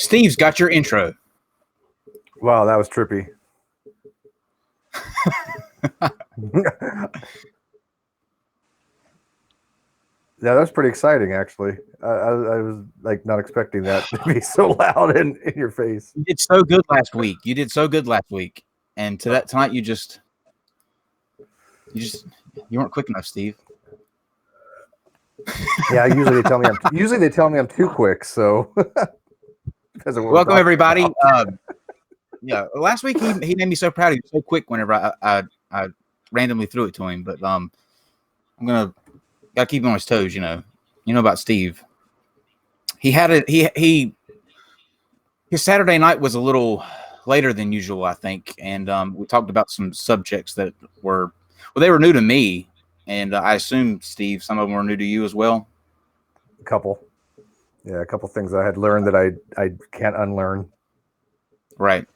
Steve's got your intro. Wow, that was trippy. Yeah, that was pretty exciting, actually. I was like not expecting that to be so loud in your face. You did so good last week. And tonight you weren't quick enough, Steve. Yeah, usually they tell me I'm too quick. So welcome everybody. Last week he made me so proud. He was so quick whenever I randomly threw it to him. But I'm gotta keep him on his toes. You know about Steve. He had it. His Saturday night was a little later than usual, I think, and we talked about some subjects that were they were new to me, and I assume, Steve, some of them were new to you as well. A couple things I had learned that I can't unlearn. Right,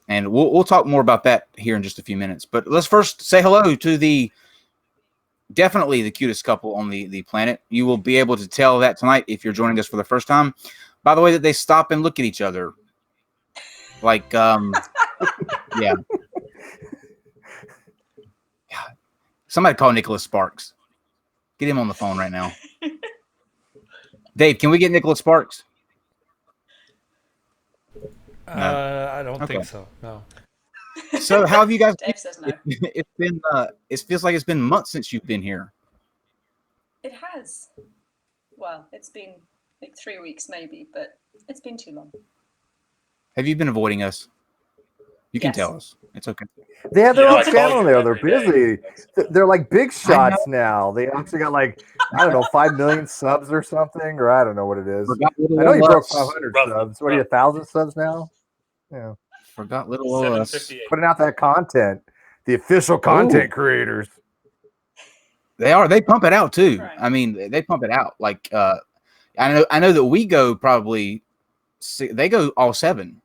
and we'll talk more about that here in just a few minutes. But let's first say hello to definitely the cutest couple on the planet. You will be able to tell that tonight if you're joining us for the first time. By the way, that they stop and look at each other. Like, yeah. Somebody call Nicholas Sparks. Get him on the phone right now. Dave, can we get Nicholas Sparks? No. I don't think so. No. So how have you guys? Dave says no. It's been. It feels like it's been months since you've been here. It has. Well, it's been like 3 weeks maybe, but it's been too long. Have you been avoiding us? You can tell us. It's okay. They have their own channel now. They're busy. They're like big shots now. They actually got like, I don't know, 5 million subs or something, or I don't know what it is. I know you broke 500 subs. What are you, 1,000 subs now? Yeah. Forgot little us. Putting out that content. The official content creators. They are. They pump it out too. Right. I mean, they pump it out. Like, I know that we go probably. They go all 7.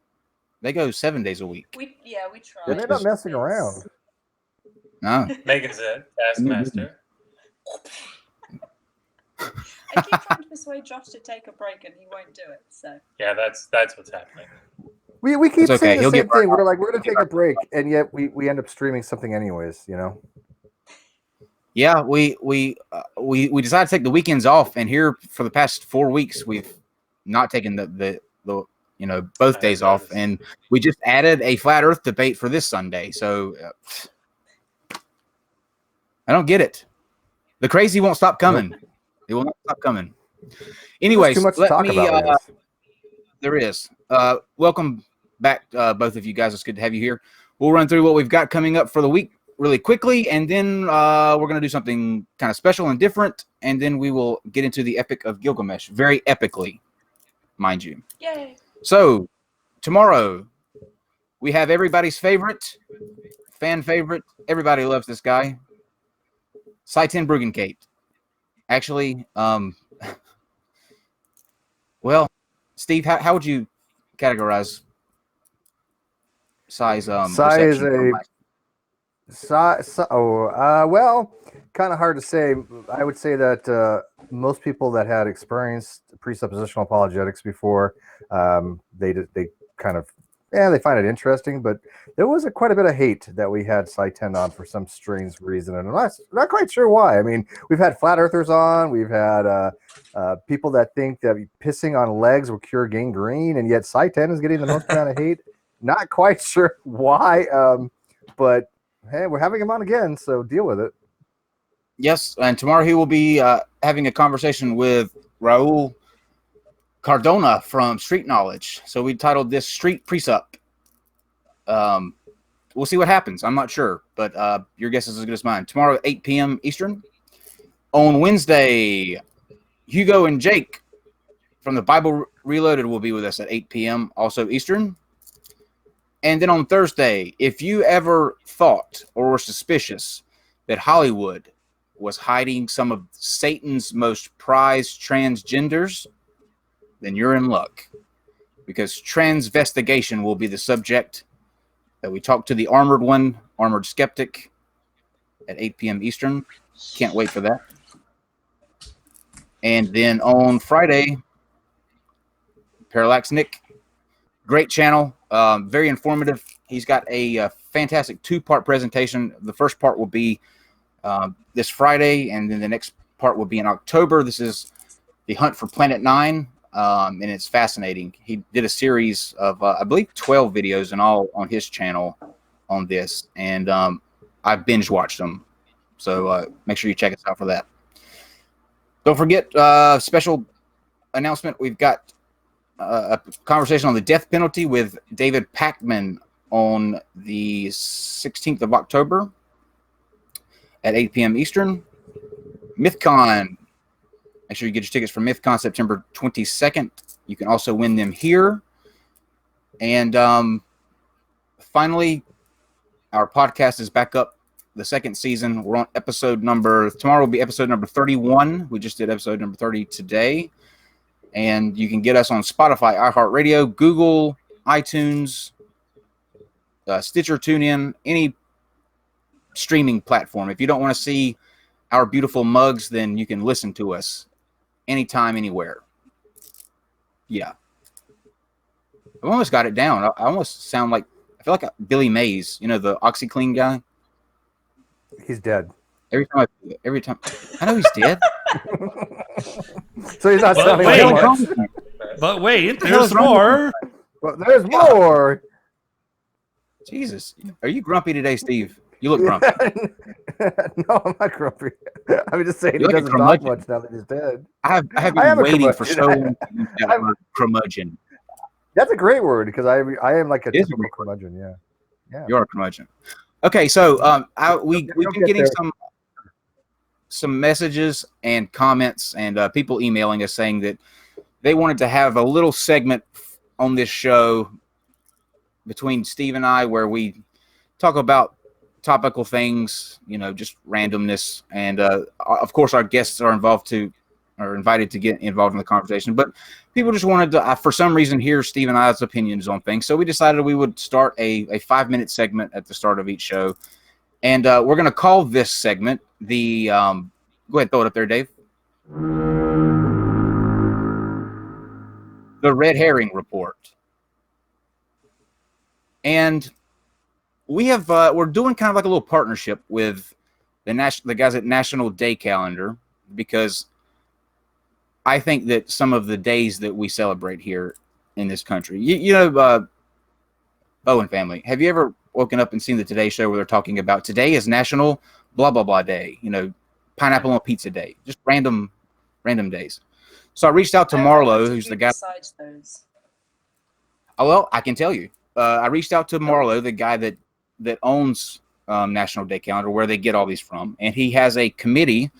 They go 7 days a week. We try. They're not messing around. No. Megan's a taskmaster. I keep trying to persuade Josh to take a break, and he won't do it. So yeah, that's what's happening. We keep saying the same thing. We're like, we're gonna take a break, and yet we end up streaming something anyways. You know. Yeah, we decided to take the weekends off, and here for the past 4 weeks we've not taken the both days off, and we just added a flat Earth debate for this Sunday. So I don't get it. The crazy won't stop coming. Nope. It will not stop coming. Anyways, too much to talk about. There is. Welcome back, both of you guys. It's good to have you here. We'll run through what we've got coming up for the week really quickly, and then we're going to do something kind of special and different, and then we will get into the Epic of Gilgamesh, very epically, mind you. Yay! So tomorrow we have everybody's fan favorite. Everybody loves this guy, Saitin Bruggencate. Actually, well, Steve, how would you categorize Sai's Sai is well, kind of hard to say. I would say that most people that had experienced presuppositional apologetics before, they kind of they find it interesting, but there was quite a bit of hate that we had Saitin on for some strange reason, and I'm not quite sure why. I mean, we've had flat earthers on, we've had people that think that pissing on legs will cure gangrene, and yet Saitin is getting the most amount of hate. Not quite sure why, but hey, we're having him on again, so deal with it. Yes, and tomorrow he will be having a conversation with Raul Cardona from Street Knowledge. So we titled this Street Presup. We'll see what happens. I'm not sure, but your guess is as good as mine. Tomorrow at 8 p.m. Eastern. On Wednesday, Hugo and Jake from the Bible Reloaded will be with us at 8 p.m. also Eastern. And then on Thursday, if you ever thought or were suspicious that Hollywood was hiding some of Satan's most prized transgenders, then you're in luck, because transvestigation will be the subject that we talk to the Armored Skeptic, at 8 p.m. Eastern. Can't wait for that. And then on Friday, Parallax Nick Great channel, very informative. He's got a fantastic 2-part presentation. The first part will be this Friday, and then the next part will be in October. This is the Hunt for Planet 9, and it's fascinating. He did a series of, I believe, 12 videos in all on his channel on this, and I binge watched them. So make sure you check us out for that. Don't forget, special announcement, we've got a conversation on the death penalty with David Packman on the 16th of October at 8 p.m. Eastern. MythCon. Make sure you get your tickets for MythCon September 22nd. You can also win them here. And finally, our podcast is back up, the second season. We're on tomorrow will be episode number 31. We just did episode number 30 today. And you can get us on Spotify, iHeartRadio, Google, iTunes, Stitcher, TuneIn, any streaming platform. If you don't want to see our beautiful mugs, then you can listen to us anytime, anywhere. Yeah. I almost got it down. I almost sound like, I feel like Billy Mays, you know, the OxyClean guy. He's dead. Every time. I know he's dead. So he's not sounding wait, like much. But wait, there's more. But there's more. Jesus. Are you grumpy today, Steve? You look grumpy. No, I'm not grumpy. I'm just saying he You're like doesn't talk much now that he's dead. I have been waiting for so long to use that word, curmudgeon. That's a great word, because I am like a It is typical a great word. curmudgeon. Yeah. You're a curmudgeon. Okay, so we've been getting some messages and comments and people emailing us saying that they wanted to have a little segment on this show between Steve and I where we talk about topical things, you know, just randomness, and of course our guests are invited to get involved in the conversation, but people just wanted to for some reason hear Steve and I's opinions on things. So we decided we would start a 5-minute segment at the start of each show, and we're going to call this segment the go ahead, throw it up there, Dave. The Red Herring Report. And we have we're doing kind of like a little partnership with the guys at National Day Calendar, because I think that some of the days that we celebrate here in this country, you know, Owen family, have you ever woken up and seen the Today Show where they're talking about today is National blah blah blah Day, you know, Pineapple on Pizza Day, just random days. So I reached out to Marlo, who's the guy. Besides those. Oh, well, I can tell you. I reached out to Marlo, the guy that owns National Day Calendar, where they get all these from, and he has a committee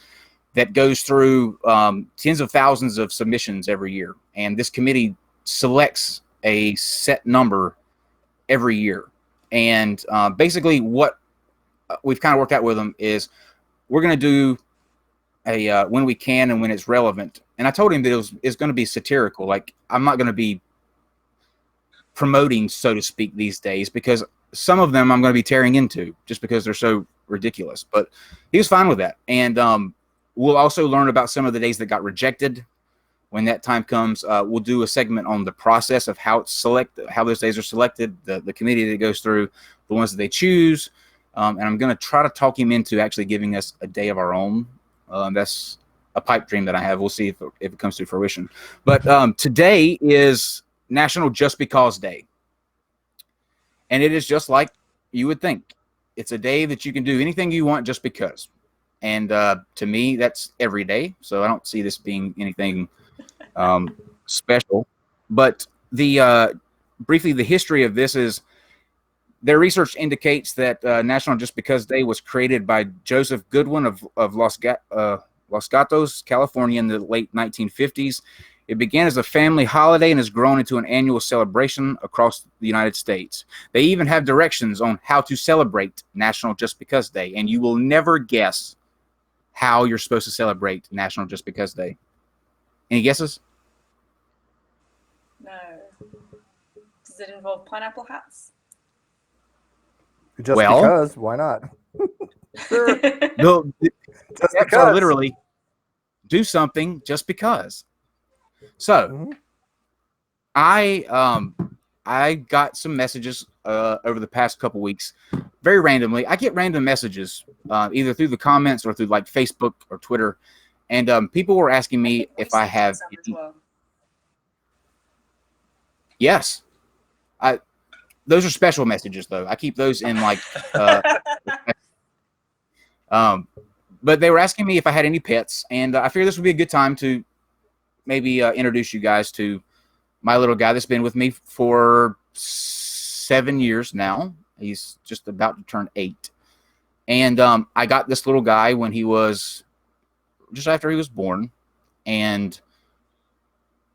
that goes through tens of thousands of submissions every year, and this committee selects a set number every year. And basically, what we've kind of worked out with them is we're going to do a when we can and when it's relevant. And I told him that it's going to be satirical. Like, I'm not going to be promoting, so to speak, these days, because some of them I'm going to be tearing into just because they're so ridiculous. But he was fine with that. And we'll also learn about some of the days that got rejected. When that time comes, we'll do a segment on the process of how those days are selected, the committee that goes through, the ones that they choose. And I'm going to try to talk him into actually giving us a day of our own. That's a pipe dream that I have. We'll see if it comes to fruition. But today is National Just Because Day. And it is just like you would think. It's a day that you can do anything you want just because. And to me, that's every day. So I don't see this being anything special. But briefly, the history of this is their research indicates that National Just Because Day was created by Joseph Goodwin of Los Gatos, California in the late 1950s. It began as a family holiday and has grown into an annual celebration across the United States. They even have directions on how to celebrate National Just Because Day, and you will never guess how you're supposed to celebrate National Just Because Day. Any guesses? No. Does it involve pineapple hats? Just because, why not? Sure. No, just because. Literally do something just because. So I I got some messages over the past couple weeks, very randomly. I get random messages either through the comments or through like Facebook or Twitter, and people were asking me if I have. As well. Yes, those are special messages though. I keep those in like. But they were asking me if I had any pets, and I figured this would be a good time to maybe introduce you guys to my little guy that's been with me for 7 years now. He's just about to turn 8. And I got this little guy when he was just after he was born. And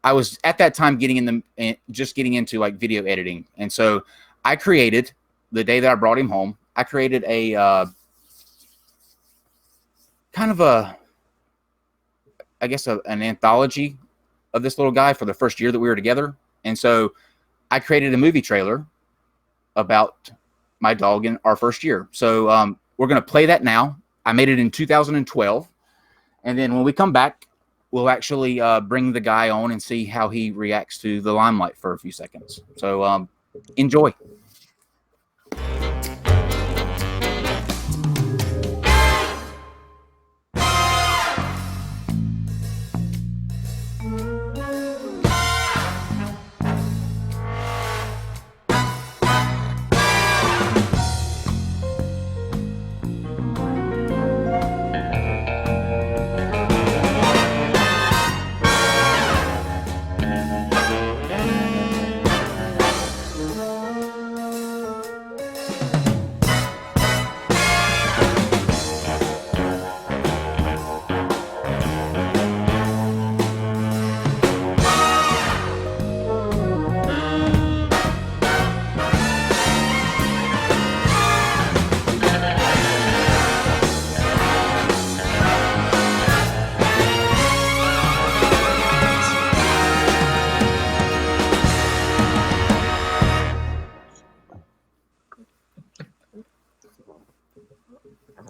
I was at that time getting into like video editing. And so I created, the day that I brought him home, I created a kind of an anthology of this little guy for the first year that we were together. And so I created a movie trailer about my dog in our first year. So we're going to play that now. I made it in 2012. And then when we come back, we'll actually bring the guy on and see how he reacts to the limelight for a few seconds. So enjoy.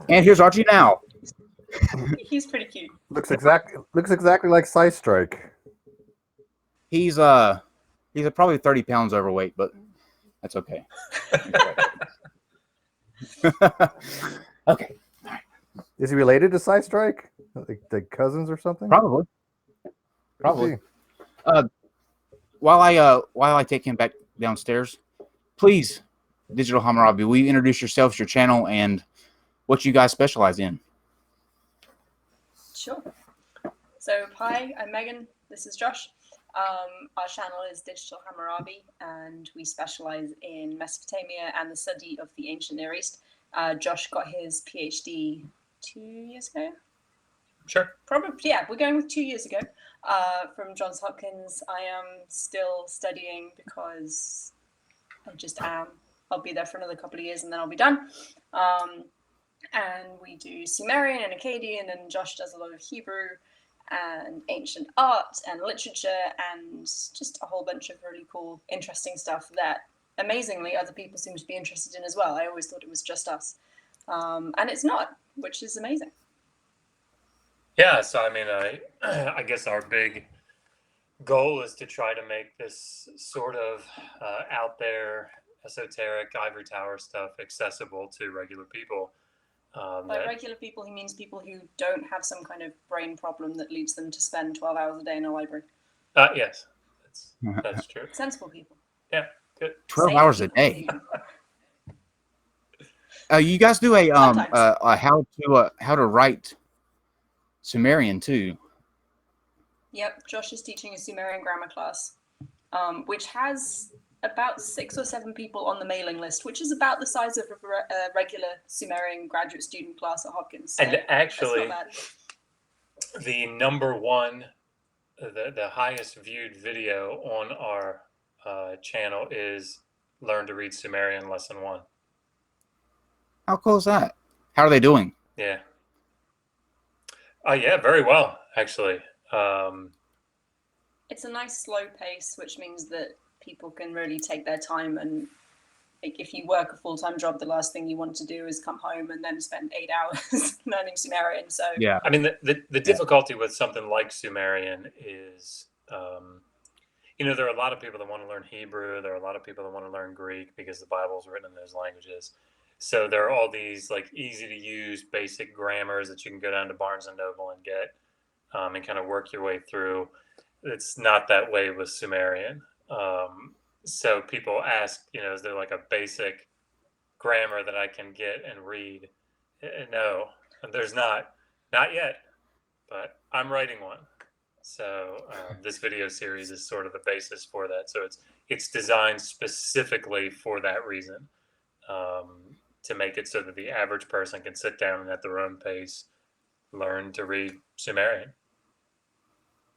And here's Archie now. He's pretty cute. Looks exactly like Size Strike. He's probably 30 pounds overweight, but that's okay. Okay. Is he related to Size Strike? Like cousins or something? Probably. While I take him back downstairs, please, Digital Hammurabi, will you introduce yourselves, your channel, and what you guys specialize in? Sure. So, hi, I'm Megan. This is Josh. Our channel is Digital Hammurabi, and we specialize in Mesopotamia and the study of the ancient Near East. Josh got his PhD 2 years ago. Sure. Probably, yeah, we're going with 2 years ago from Johns Hopkins. I am still studying because I just am. I'll be there for another couple of years and then I'll be done. And we do Sumerian and Akkadian, and Josh does a lot of Hebrew and ancient art and literature and just a whole bunch of really cool, interesting stuff that amazingly other people seem to be interested in as well. I always thought it was just us. And it's not, which is amazing. Yeah, so I mean, I guess our big goal is to try to make this sort of out there, esoteric ivory tower stuff accessible to regular people. By regular people, he means people who don't have some kind of brain problem that leads them to spend 12 hours a day in a library. Yes, that's true. Sensible people. Yeah, good. 12 hours a day. You guys do a how to write Sumerian too. Yep, Josh is teaching a Sumerian grammar class, which has about 6 or 7 people on the mailing list, which is about the size of a regular Sumerian graduate student class at Hopkins. So and actually, the number one, the highest viewed video on our channel is Learn to Read Sumerian Lesson 1. How cool is that? How are they doing? Yeah. Yeah, very well, actually. It's a nice slow pace, which means that people can really take their time, and like, if you work a full-time job, the last thing you want to do is come home and then spend 8 hours learning Sumerian. So yeah, I mean, the difficulty with something like Sumerian is there are a lot of people that want to learn Hebrew. There are a lot of people that want to learn Greek because the Bible is written in those languages. So there are all these like easy to use basic grammars that you can go down to Barnes and Noble and get, and kind of work your way through. It's not that way with Sumerian. So people ask, is there like a basic grammar that I can get and read? No, there's not yet, but I'm writing one. So this video series is sort of the basis for that. So it's designed specifically for that reason, to make it so that the average person can sit down and at their own pace learn to read Sumerian.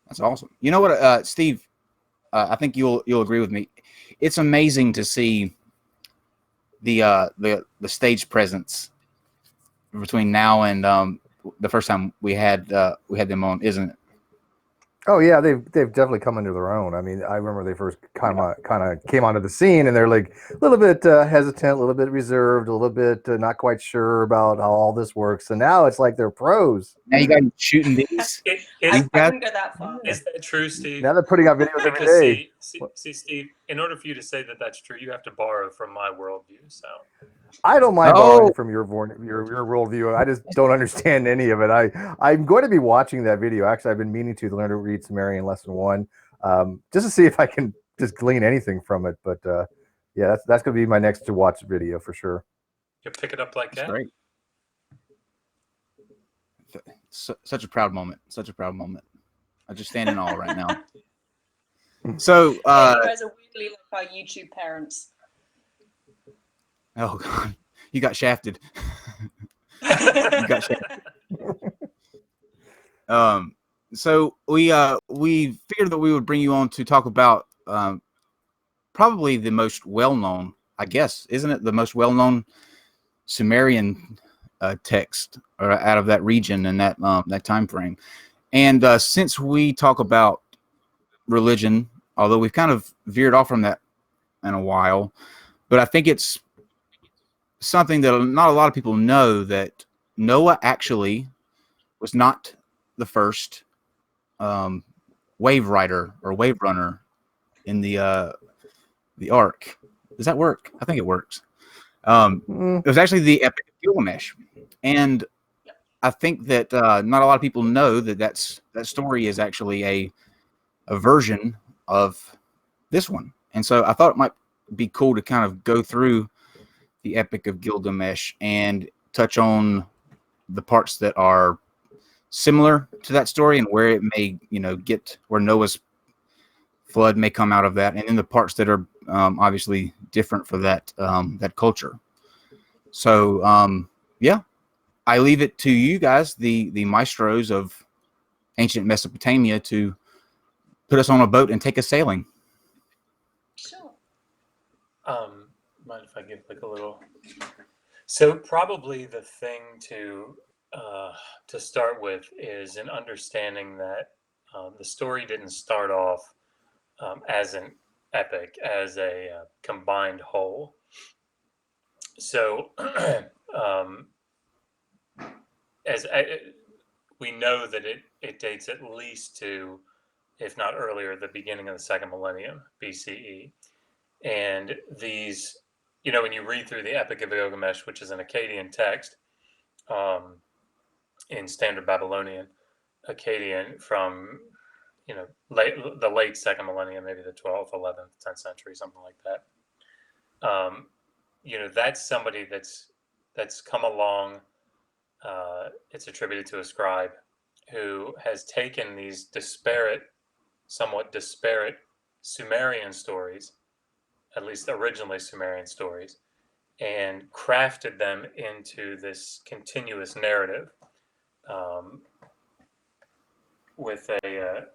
That's awesome. You know what, Steve? I think you'll agree with me. It's amazing to see the stage presence between now and the first time we had them on, isn't it? Oh yeah, they've definitely come into their own. I mean, I remember they first kind of came onto the scene, and they're like a little bit hesitant, a little bit reserved, a little bit not quite sure about how all this works. And now it's like they're pros. Now you got shooting these. I wouldn't go that far. Is that true, Steve? Now they're putting out videos every Because day. see, Steve, in order for you to say that that's true, you have to borrow from my worldview. So I don't mind borrowing from your worldview. I just don't understand any of it. I'm going to be watching that video. Actually, I've been meaning to learn to read Sumerian lesson 1, just to see if I can just glean anything from it. But yeah, that's going to be my next to watch video for sure. you'll pick it up like that. Great. Such a proud moment. Such a proud moment. I just stand in awe right now. So you guys are weirdly like our YouTube parents. oh God, you got shafted. You got shafted. So we figured that we would bring you on to talk about probably the most well-known, I guess, isn't it, the most well-known Sumerian text or out of that region and that time frame. And since we talk about religion, although we've kind of veered off from that in a while, but I think it's something that not a lot of people know, that Noah actually was not the first wave rider or wave runner in the ark. Does that work? I think it works. It was actually the Epic of Gilgamesh, and I think that not a lot of people know that story is actually a version of this one. And so I thought it might be cool to kind of go through the Epic of Gilgamesh and touch on the parts that are similar to that story and where it may, get where Noah's flood may come out of that, and then the parts that are obviously different for that culture. So yeah, I leave it to you guys, the maestros of ancient Mesopotamia, to put us on a boat and take us sailing. Sure. Mind if I give like a little? So probably the thing to start with is an understanding that the story didn't start off as an epic, as a combined whole. So we know that it dates at least to, if not earlier, the beginning of the second millennium BCE. And these, when you read through the Epic of Gilgamesh, which is an Akkadian text, in Standard Babylonian, Akkadian from, the late second millennium, maybe the 12th, 11th, 10th century, something like that. That's somebody that's come along. It's attributed to a scribe who has taken these somewhat disparate Sumerian stories, at least originally Sumerian stories, and crafted them into this continuous narrative with a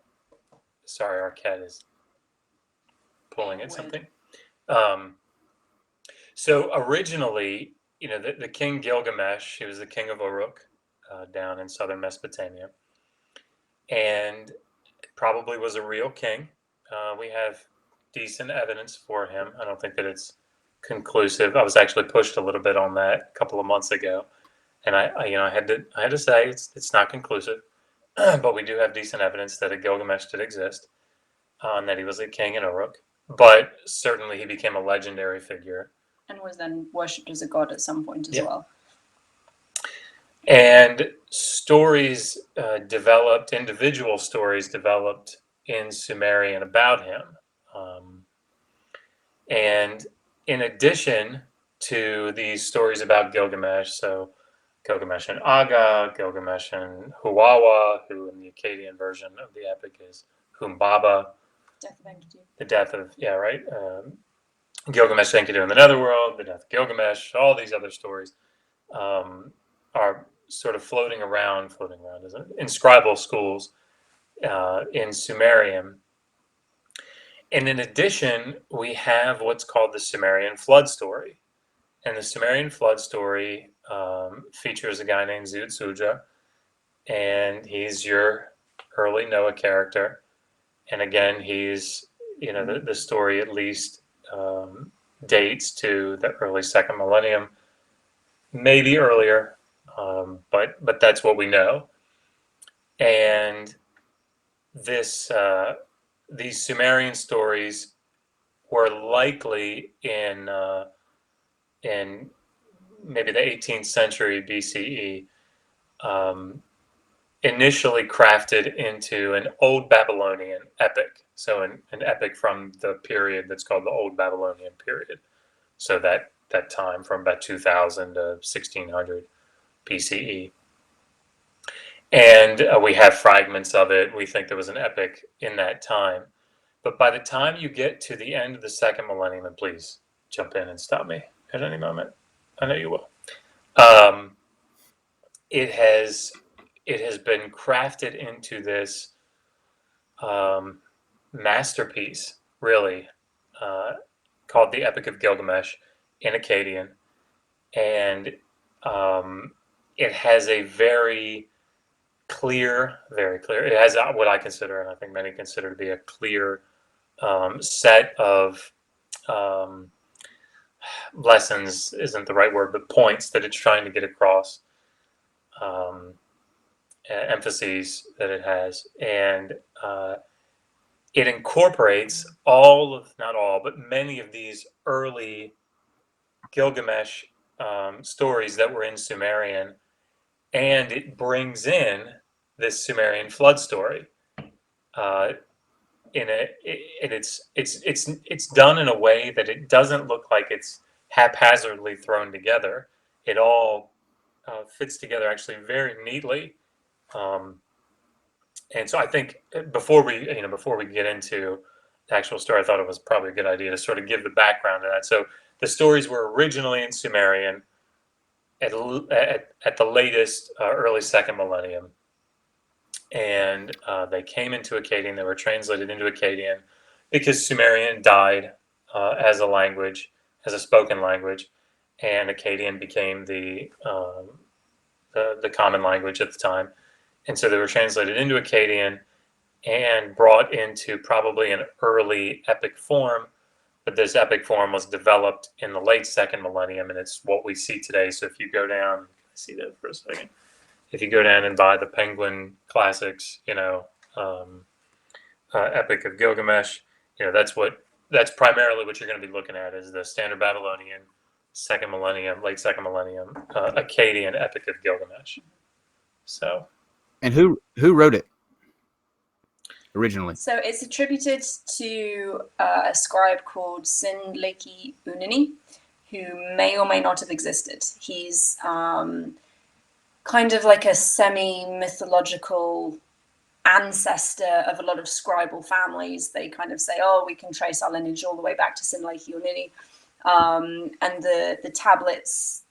sorry, our cat is pulling at something. So originally, the king Gilgamesh, he was the king of Uruk, down in southern Mesopotamia, and probably was a real king. We have decent evidence for him. I don't think that it's conclusive. I was actually pushed a little bit on that a couple of months ago, and I had to say it's not conclusive, but we do have decent evidence that a Gilgamesh did exist. and that he was a king in Uruk, but certainly he became a legendary figure. And was then worshipped as a god at some point as well. And stories developed, individual stories developed in Sumerian about him. And in addition to these stories about Gilgamesh, so Gilgamesh and Aga, Gilgamesh and Huwawa, who in the Akkadian version of the epic is Humbaba, Death of Enkidu. the death of, Gilgamesh Enkidu in the Netherworld, the death of Gilgamesh, all these other stories are sort of floating around in scribal schools in Sumerian. And in addition, we have what's called the Sumerian flood story. And the Sumerian flood story features a guy named Zut-Suja, and he's your early Noah character. And again, he's, the story at least dates to the early second millennium, maybe earlier, but that's what we know. And these Sumerian stories were likely in maybe the 18th century BCE, initially crafted into an Old Babylonian epic. So an epic from the period that's called the Old Babylonian period. So that time from about 2000 to 1600 BCE. And we have fragments of it. We think there was an epic in that time. But by the time you get to the end of the second millennium, and please jump in and stop me at any moment, I know you will. It has been crafted into this masterpiece, really, called the Epic of Gilgamesh in Akkadian, and it has a very clear. It has what I consider, and I think many consider to be a clear set of lessons isn't the right word, but points that it's trying to get across, emphases that it has, and it incorporates not all, but many of these early Gilgamesh stories that were in Sumerian, and it brings in this Sumerian flood story. It's done in a way that it doesn't look like it's haphazardly thrown together. It all fits together actually very neatly. And so I think before we get into the actual story, I thought it was probably a good idea to sort of give the background to that. So the stories were originally in Sumerian at the latest early second millennium. And they came into Akkadian. They were translated into Akkadian because Sumerian died as a language, as a spoken language, and Akkadian became the common language at the time. And so they were translated into Akkadian and brought into probably an early epic form. But this epic form was developed in the late second millennium, and it's what we see today. So if you go down, see that for a second. If you go down and buy the Penguin Classics, Epic of Gilgamesh, that's primarily what you're going to be looking at is the Standard Babylonian, second millennium, late second millennium, Akkadian Epic of Gilgamesh. So, and who wrote it originally? So it's attributed to a scribe called Sinleki Unini, who may or may not have existed. He's kind of like a semi-mythological ancestor of a lot of scribal families. They kind of say, oh, we can trace our lineage all the way back to Sinleki Unini. And the tablets,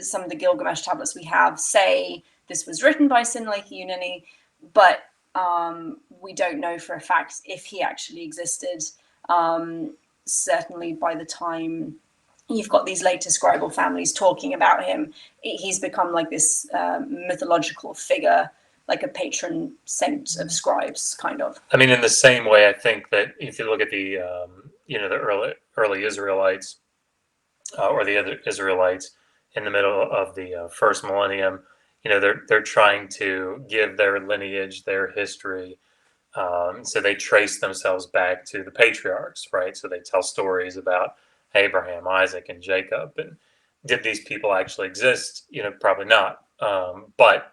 some of the Gilgamesh tablets we have say this was written by Sinleki Unini, but we don't know for a fact if he actually existed. Certainly by the time you've got these later scribal families talking about him, he's become like this mythological figure, like a patron saint of scribes, kind of. I mean, in the same way, I think that if you look at the the early Israelites or the other Israelites in the middle of the first millennium, they're trying to give their lineage, their history, So they trace themselves back to the patriarchs, right? So they tell stories about Abraham, Isaac, and Jacob. And did these people actually exist? Probably not. But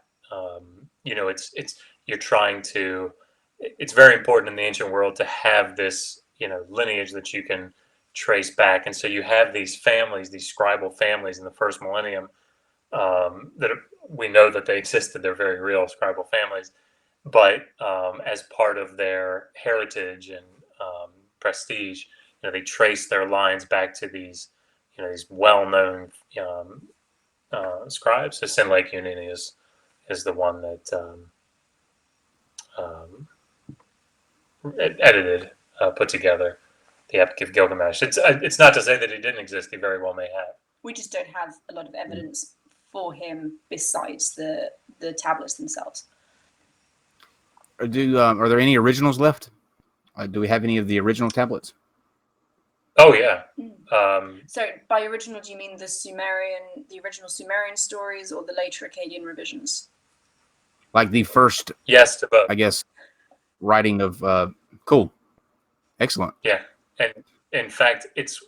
it's you're trying to. It's very important in the ancient world to have this, lineage that you can trace back. And so you have these families, these scribal families in the first millennium, we know that they existed. They're very real scribal families, but as part of their heritage and prestige, they trace their lines back to these well-known scribes. So Sinlake Unini is the one that edited, put together the Epic of Gilgamesh. It's not to say that he didn't exist. He very well may have. We just don't have a lot of evidence for him besides the tablets themselves. Are there any originals left? Do we have any of the original tablets? Oh yeah. So by original, do you mean the original Sumerian stories, or the later Akkadian revisions? Like the first, Yes to both. I guess, writing of cool, excellent. Yeah, and in fact, it's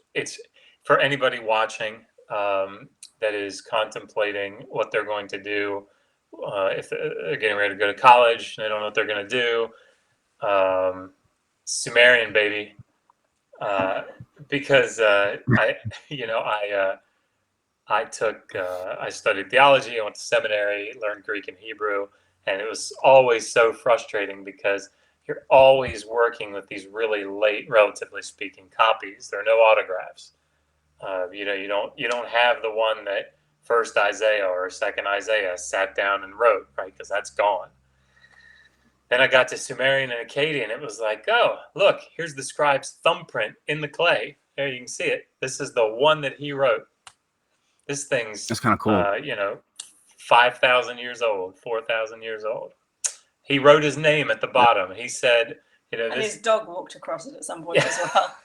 for anybody watching that is contemplating what they're going to do if they're getting ready to go to college and they don't know what they're going to do. Sumerian, baby, because I studied theology. I went to seminary, learned Greek and Hebrew, and it was always so frustrating because you're always working with these really late, relatively speaking, copies. There are no autographs. You don't have the one that first Isaiah or second Isaiah sat down and wrote, right? Because that's gone. Then I got to Sumerian and Akkadian. It was like, oh, look, here's the scribe's thumbprint in the clay. There, you can see it. This is the one that he wrote. This thing's That's kind of cool. 5,000 years old, 4,000 years old. He wrote his name at the bottom. He said, and his dog walked across it at some point as well.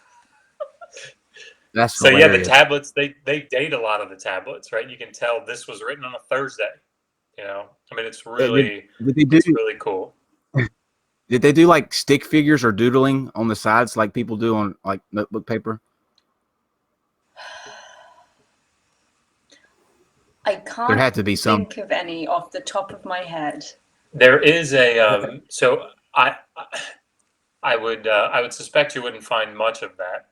That's so hilarious. yeah, the tablets, they date a lot of the tablets, right? You can tell this was written on a Thursday. I mean, it's really, it's really cool. Did they do like stick figures or doodling on the sides like people do on like notebook paper? I can't There had to be some. think of any off the top of my head. There is a so I would suspect you wouldn't find much of that.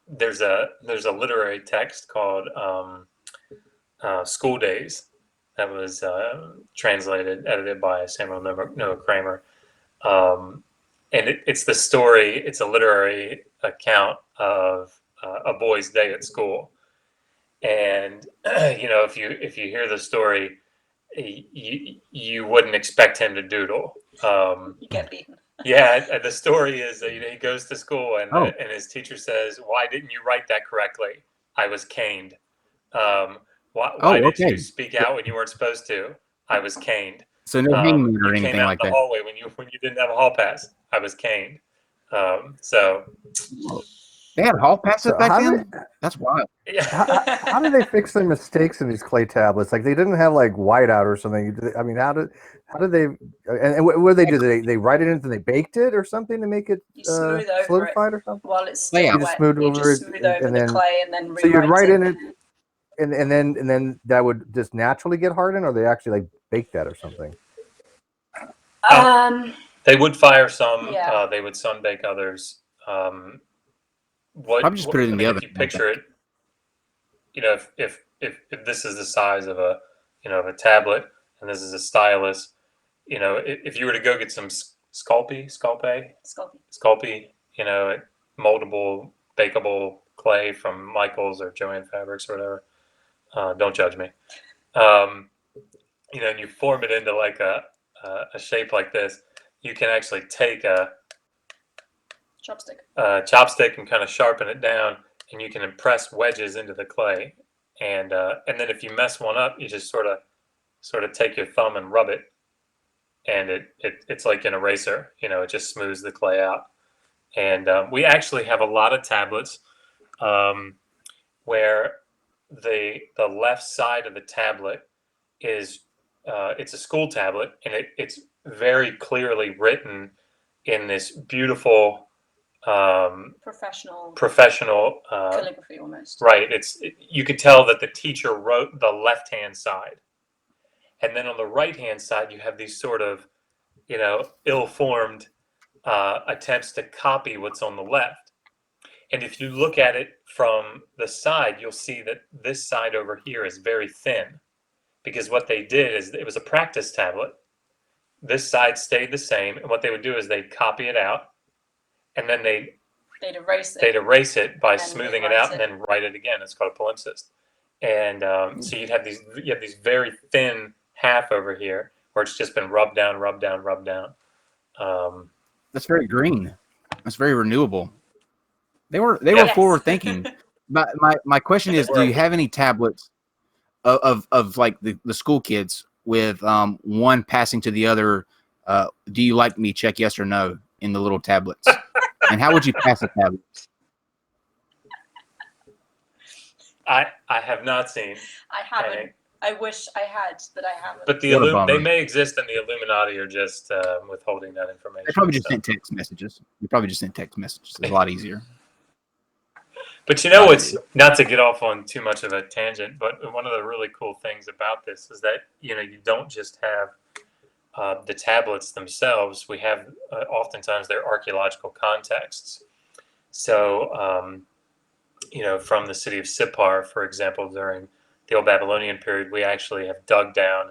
There's a literary text called School Days that was edited by Samuel Noah Kramer, and it's the story. It's a literary account of a boy's day at school, and if you hear the story, you wouldn't expect him to doodle. You get beaten. Yeah, the story is that he goes to school and his teacher says, "Why didn't you write that correctly? I was caned. Why did you speak out when you weren't supposed to? I was caned. So no hangman or you anything came out like the that. hallway when you didn't have a hall pass. I was caned." So They had hall passes back then? That's wild. yeah. How did they fix their mistakes in these clay tablets? Like they didn't have like whiteout or something. I mean, how did they? And what did they do? They write it in and they baked it or something to make it smooth over solidified or something. while it's still You wet. just smooth You over just it smooth over and the then- clay and then So you'd rewrite write it. in it, and then that would just naturally get hardened, or they actually like bake that or something. They would fire some. Yeah. They would sunbake others. Probably just put it in the oven. If you picture it, if this is the size of a tablet and this is a stylus, if you were to go get some Sculpey, moldable, bakeable clay from Michaels or Joanne Fabrics or whatever, don't judge me. And you form it into like a shape like this, you can actually take a chopstick and kind of sharpen it down, and you can impress wedges into the clay, and then if you mess one up, you just sort of take your thumb and rub it, and it's like an eraser. It just smooths the clay out. And we actually have a lot of tablets where the left side of the tablet is it's a school tablet, and it's very clearly written in this beautiful Professional professional calligraphy almost. right. You could tell that the teacher wrote the left-hand side, and then on the right-hand side you have these sort of, ill-formed attempts to copy what's on the left. And if you look at it from the side, you'll see that this side over here is very thin, because what they did is it was a practice tablet. This side stayed the same, and what they would do is they'd copy it out, and then they'd erase it by smoothing it out and then write it again. It's called a palimpsest. And so you have these very thin half over here where it's just been rubbed down. That's very green. That's very renewable. They were Yes. forward thinking. But my question is, do you have any tablets of like the school kids with one passing to the other? Do you like me? Check yes or no in the little tablets. And how would you pass a tablet? I have not seen. I haven't. I wish I had, but I haven't. But they may exist, and the Illuminati are just withholding that information. They probably just sent text messages. You probably just sent text messages. It's a lot easier. But it's not to get off on too much of a tangent, but one of the really cool things about this is that you don't just have the tablets themselves. We have oftentimes their archaeological contexts. So from the city of Sippar, for example, during the Old Babylonian period, we actually have dug down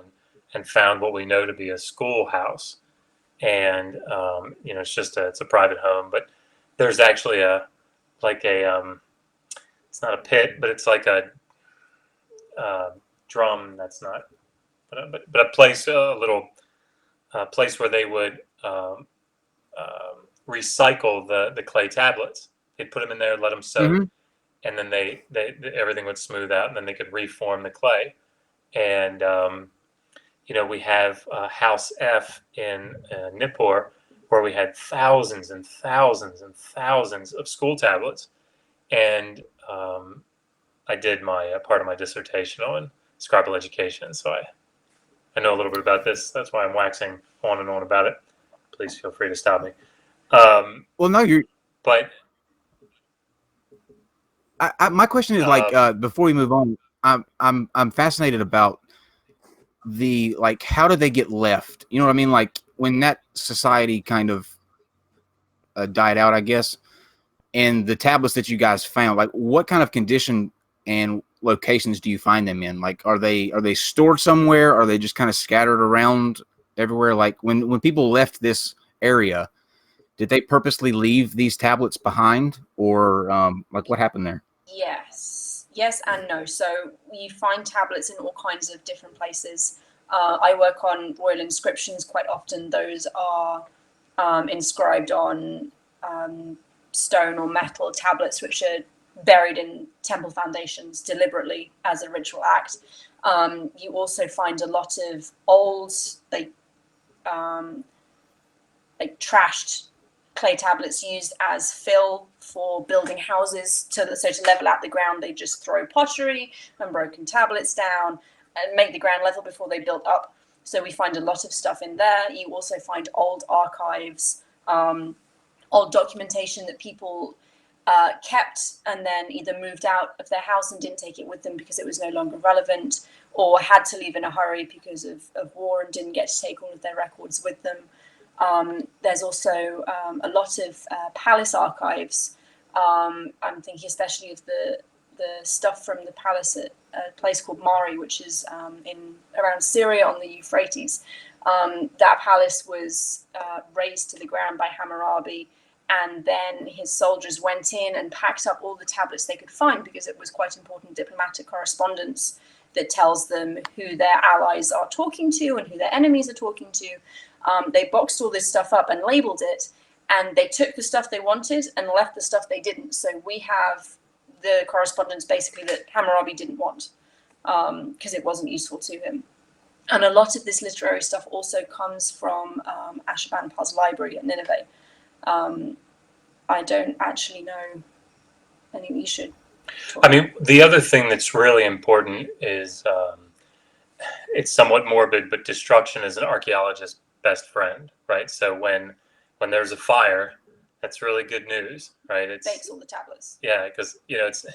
and found what we know to be a schoolhouse. And it's a private home, but there's actually it's not a pit, but it's like a drum. That's not, but a place, a little place where they would recycle the clay tablets. They'd put them in there, let them soak, and then they everything would smooth out, and then they could reform the clay. And we have House F in Nippur, where we had thousands and thousands and thousands of school tablets. And I did my part of my dissertation on scribal education, so I know a little bit about this. That's why I'm waxing on and on about it. Please feel free to stop me. Well, no, you're. But my question is before we move on, I'm fascinated about the how did they get left? You know what I mean? Like when that society kind of died out, I guess. And the tablets that you guys found, what kind of condition and locations do you find them in? Are they stored somewhere? Are they just kind of scattered around everywhere? When people left this area, did they purposely leave these tablets behind, or what happened there? Yes and no. So you find tablets in all kinds of different places. I work on royal inscriptions quite often. Those are inscribed on stone or metal tablets, which are buried in temple foundations deliberately as a ritual act. You also find a lot of old, trashed clay tablets used as fill for building houses. So to level out the ground, they just throw pottery and broken tablets down and make the ground level before they built up. So we find a lot of stuff in there. You also find old archives, old documentation that people kept and then either moved out of their house and didn't take it with them because it was no longer relevant, or had to leave in a hurry because of war and didn't get to take all of their records with them. There's also a lot of palace archives. I'm thinking especially of the stuff from the palace at a place called Mari, which is around Syria on the Euphrates. That palace was razed to the ground by Hammurabi, and then his soldiers went in and packed up all the tablets they could find, because it was quite important diplomatic correspondence that tells them who their allies are talking to and who their enemies are talking to. They boxed all this stuff up and labeled it, and they took the stuff they wanted and left the stuff they didn't. So we have the correspondence basically that Hammurabi didn't want because it wasn't useful to him. And a lot of this literary stuff also comes from Ashurbanipal's library at Nineveh. I don't actually know. I think we should. I mean, the other thing that's really important is it's somewhat morbid, but destruction is an archaeologist's best friend, right? So when there's a fire, that's really good news, right? It Bakes all the tablets. Yeah, because it's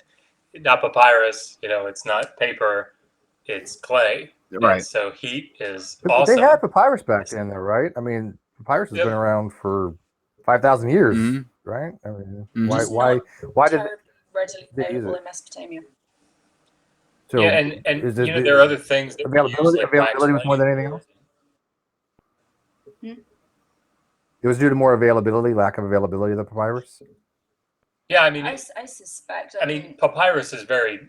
not papyrus, it's not paper, it's clay. Right. And so heat is But awesome. they had papyrus back then, though, right? I mean, papyrus has been around for 5,000 years, Mhm. right? I mean, Mhm. why Just why not why did terribly readily they use available it? in Mesopotamia. So Yeah, and is it there are other things that we use, availability? like wax Availability was more than anything writing else. Hmm? It was due to more availability, lack of availability of the papyrus. Yeah, I mean, I suspect. I mean, papyrus is very,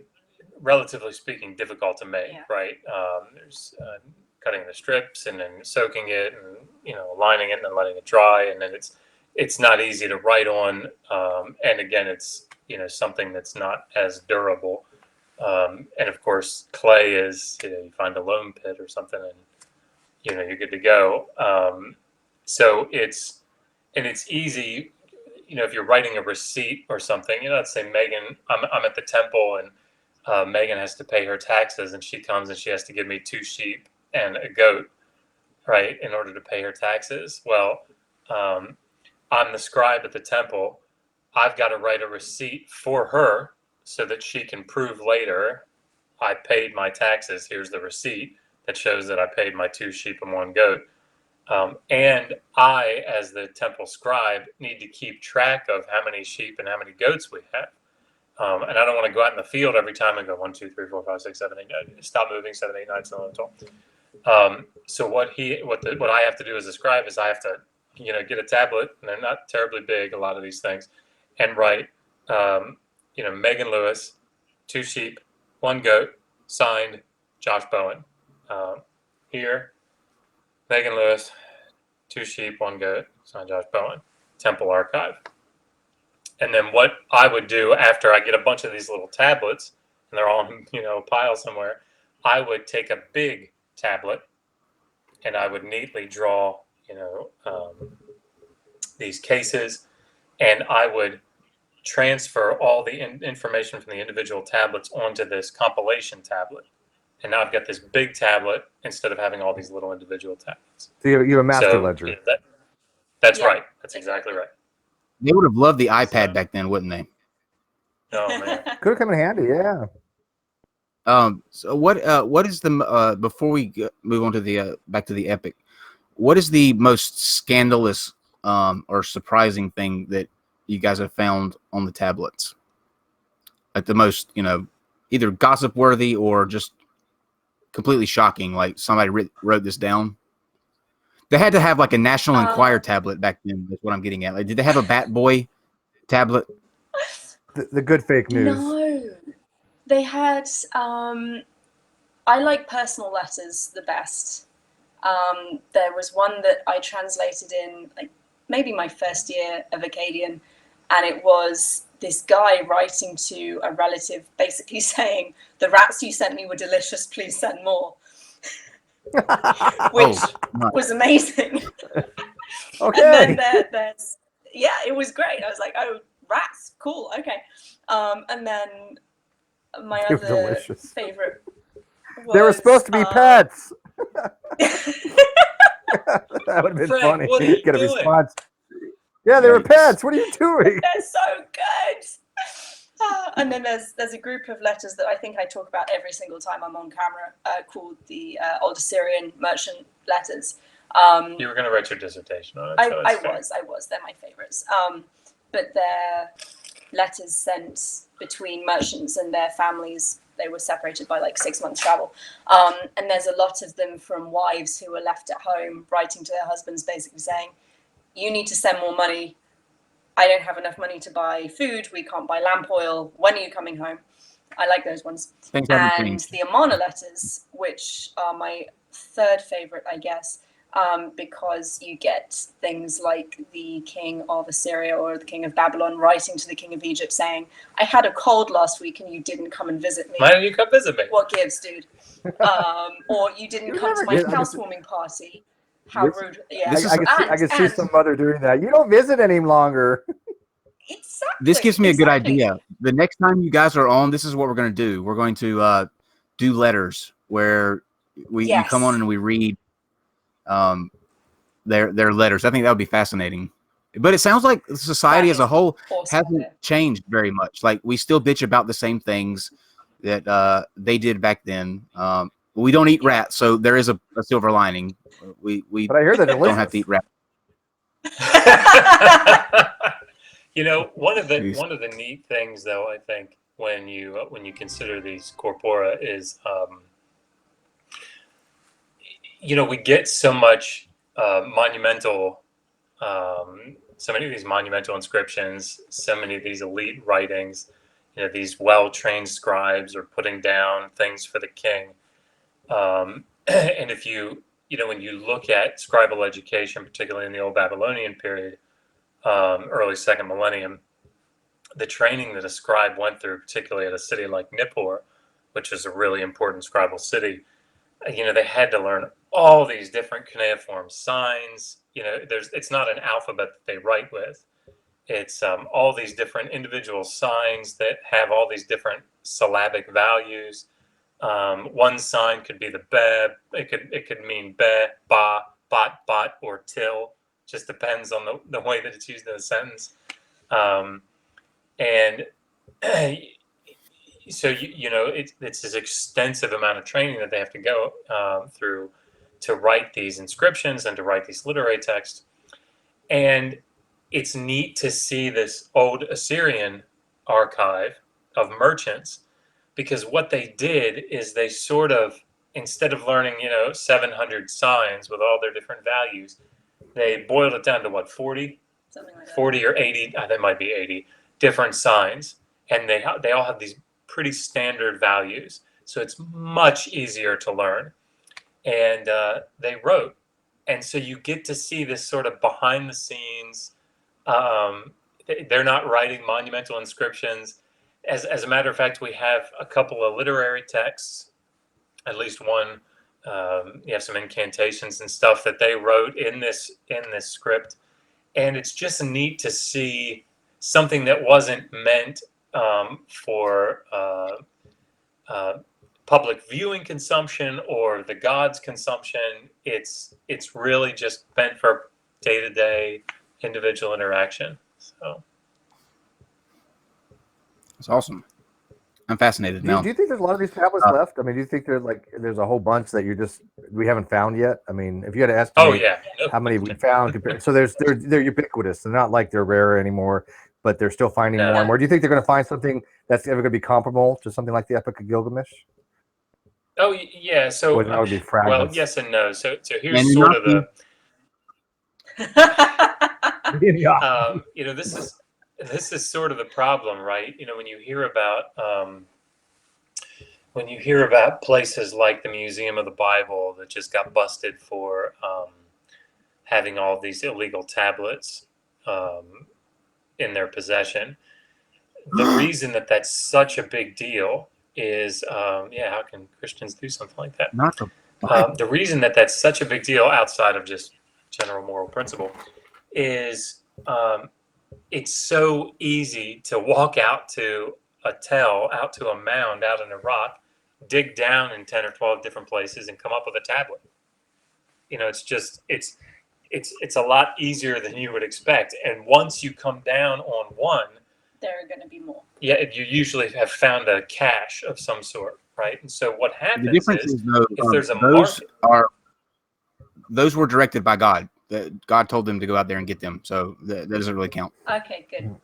relatively speaking, difficult to make, Yeah. right? There's cutting the strips and then soaking it and aligning it and then letting it dry, and then it's not easy to write on. And again, it's something that's not as durable. And of course, clay is you find a loam pit or something, and you're good to go. So it's easy. If you're writing a receipt or something, let's say Megan, I'm at the temple and Megan has to pay her taxes and she comes and she has to give me 2 sheep and a goat, right, in order to pay her taxes. Well, I'm the scribe at the temple. I've got to write a receipt for her so that she can prove later I paid my taxes. Here's the receipt that shows that I paid my 2 sheep and 1 goat. And I, as the temple scribe, need to keep track of how many sheep and how many goats we have. And I don't want to go out in the field every time and go 1, 2, 3, 4, 5, 6, 7, 8, 9. Stop moving, 7, 8, 9, 10, 11, 12. So what I have to do as a scribe is I have to get a tablet, and they're not terribly big, a lot of these things, and write Megan Lewis, 2 sheep, 1 goat, signed Josh Bowen. Here, Megan Lewis, 2 sheep, 1 goat, signed Josh Bowen, Temple Archive. And then what I would do after I get a bunch of these little tablets, and they're all in a pile somewhere, I would take a big tablet and I would neatly draw these cases, and I would transfer all the information from the individual tablets onto this compilation tablet. And now I've got this big tablet instead of having all these little individual tablets. So you have a master ledger. That's Yeah, right. That's exactly right. They would have loved the iPad back then, wouldn't they? Oh man. Could have come in handy, yeah. So what is the before we move on to the back to the epic, what is the most scandalous or surprising thing that you guys have found on the tablets? Like the most, either gossip worthy or just completely shocking, like somebody wrote this down. They had to have like a National Enquirer tablet back then. That's what I'm getting at. Like, did they have a Bat Boy tablet? The good fake news. No, they had. I like personal letters the best. There was one that I translated in like maybe my first year of Akkadian, and it was this guy writing to a relative, basically saying, "The rats you sent me were delicious. Please send more." Which was amazing. Okay. And then there's it was great. I was like, "Oh, rats, cool, okay." And then my They were other delicious. favorite. They were supposed to be pets. That would have been Frank, funny. what are you Get a doing? response. Yeah, they were pets. What are you doing? They're so good. And then there's a group of letters that I think I talk about every single time I'm on camera, called the Old Assyrian merchant letters. You were going to write your dissertation on it. I was. They're my favorites. But they're letters sent between merchants and their families. They were separated by like 6 months travel. And there's a lot of them from wives who were left at home writing to their husbands, basically saying, "You need to send more money. I don't have enough money to buy food. We can't buy lamp oil. When are you coming home?" I like those ones. Things haven't And changed. the Amana letters, which are my third favorite, I guess, because you get things like the king of Assyria or the king of Babylon writing to the king of Egypt saying, "I had a cold last week and you didn't come and visit me. Why don't you come visit me? What gives, dude?" Or "You didn't come to my housewarming party. How rude." Yeah, I can see some mother doing that. You don't visit any longer. Exactly. This gives me a good idea. The next time you guys are on, this is what we're going to do. We're going to do letters where we come on and we read their letters. I think that would be fascinating. But it sounds like society as a whole hasn't changed very much. Like we still bitch about the same things that they did back then. We don't eat rats, so there is a silver lining. We But I hear they're delicious. don't have to eat rats. You know, one of the neat things, though, I think when you consider these corpora is, you know, we get so much monumental, so many of these monumental inscriptions, so many of these elite writings. You know, these well-trained scribes are putting down things for the king. And if when you look at scribal education, particularly in the Old Babylonian period, early second millennium, the training that a scribe went through, particularly at a city like Nippur, which is a really important scribal city, you know, they had to learn all these different cuneiform signs. You know, it's not an alphabet that they write with. It's all these different individual signs that have all these different syllabic values. One sign could be the be. It could mean be, ba, bot, bot, or till. Just depends on the way that it's used in a sentence. And so you know it's this extensive amount of training that they have to go through to write these inscriptions and to write these literary texts. And it's neat to see this old Assyrian archive of merchants, because what they did is they sort of, instead of learning, you know, 700 signs with all their different values, they boiled it down to what, 40? Something like that. 40 or 80, that might be 80 different signs. And they all have these pretty standard values. So it's much easier to learn. And they wrote. And so you get to see this sort of behind the scenes. They're not writing monumental inscriptions. As a matter of fact, we have a couple of literary texts, at least one. You have some incantations and stuff that they wrote in this script, and it's just neat to see something that wasn't meant for public viewing consumption or the gods' consumption. It's really just meant for day-to-day individual interaction. So it's awesome. I'm fascinated now. Do you think there's a lot of these tablets left? I mean, do you think there's a whole bunch that we haven't found yet? I mean, if you had to ask how many we found, so they're ubiquitous. They're not like they're rare anymore, but they're still finding more and more. Do you think they're going to find something that's ever going to be comparable to something like the Epic of Gilgamesh? Oh yeah, so that would be fragments. well, yes and no. So here's sort of the you know, this is sort of the problem, right? You know, when you hear about places like the Museum of the Bible that just got busted for having all these illegal tablets in their possession, the reason that that's such a big deal is, how can Christians do something like that? The reason that that's such a big deal outside of just general moral principle is it's so easy to walk out to a mound out in a rock, dig down in 10 or 12 different places and come up with a tablet. You know, it's a lot easier than you would expect. And once you come down on one, there are going to be more. Yeah, you usually have found a cache of some sort, right? And so what happens the difference is though, if there's a market, those were directed by God. God told them to go out there and get them, so that doesn't really count. Okay, good.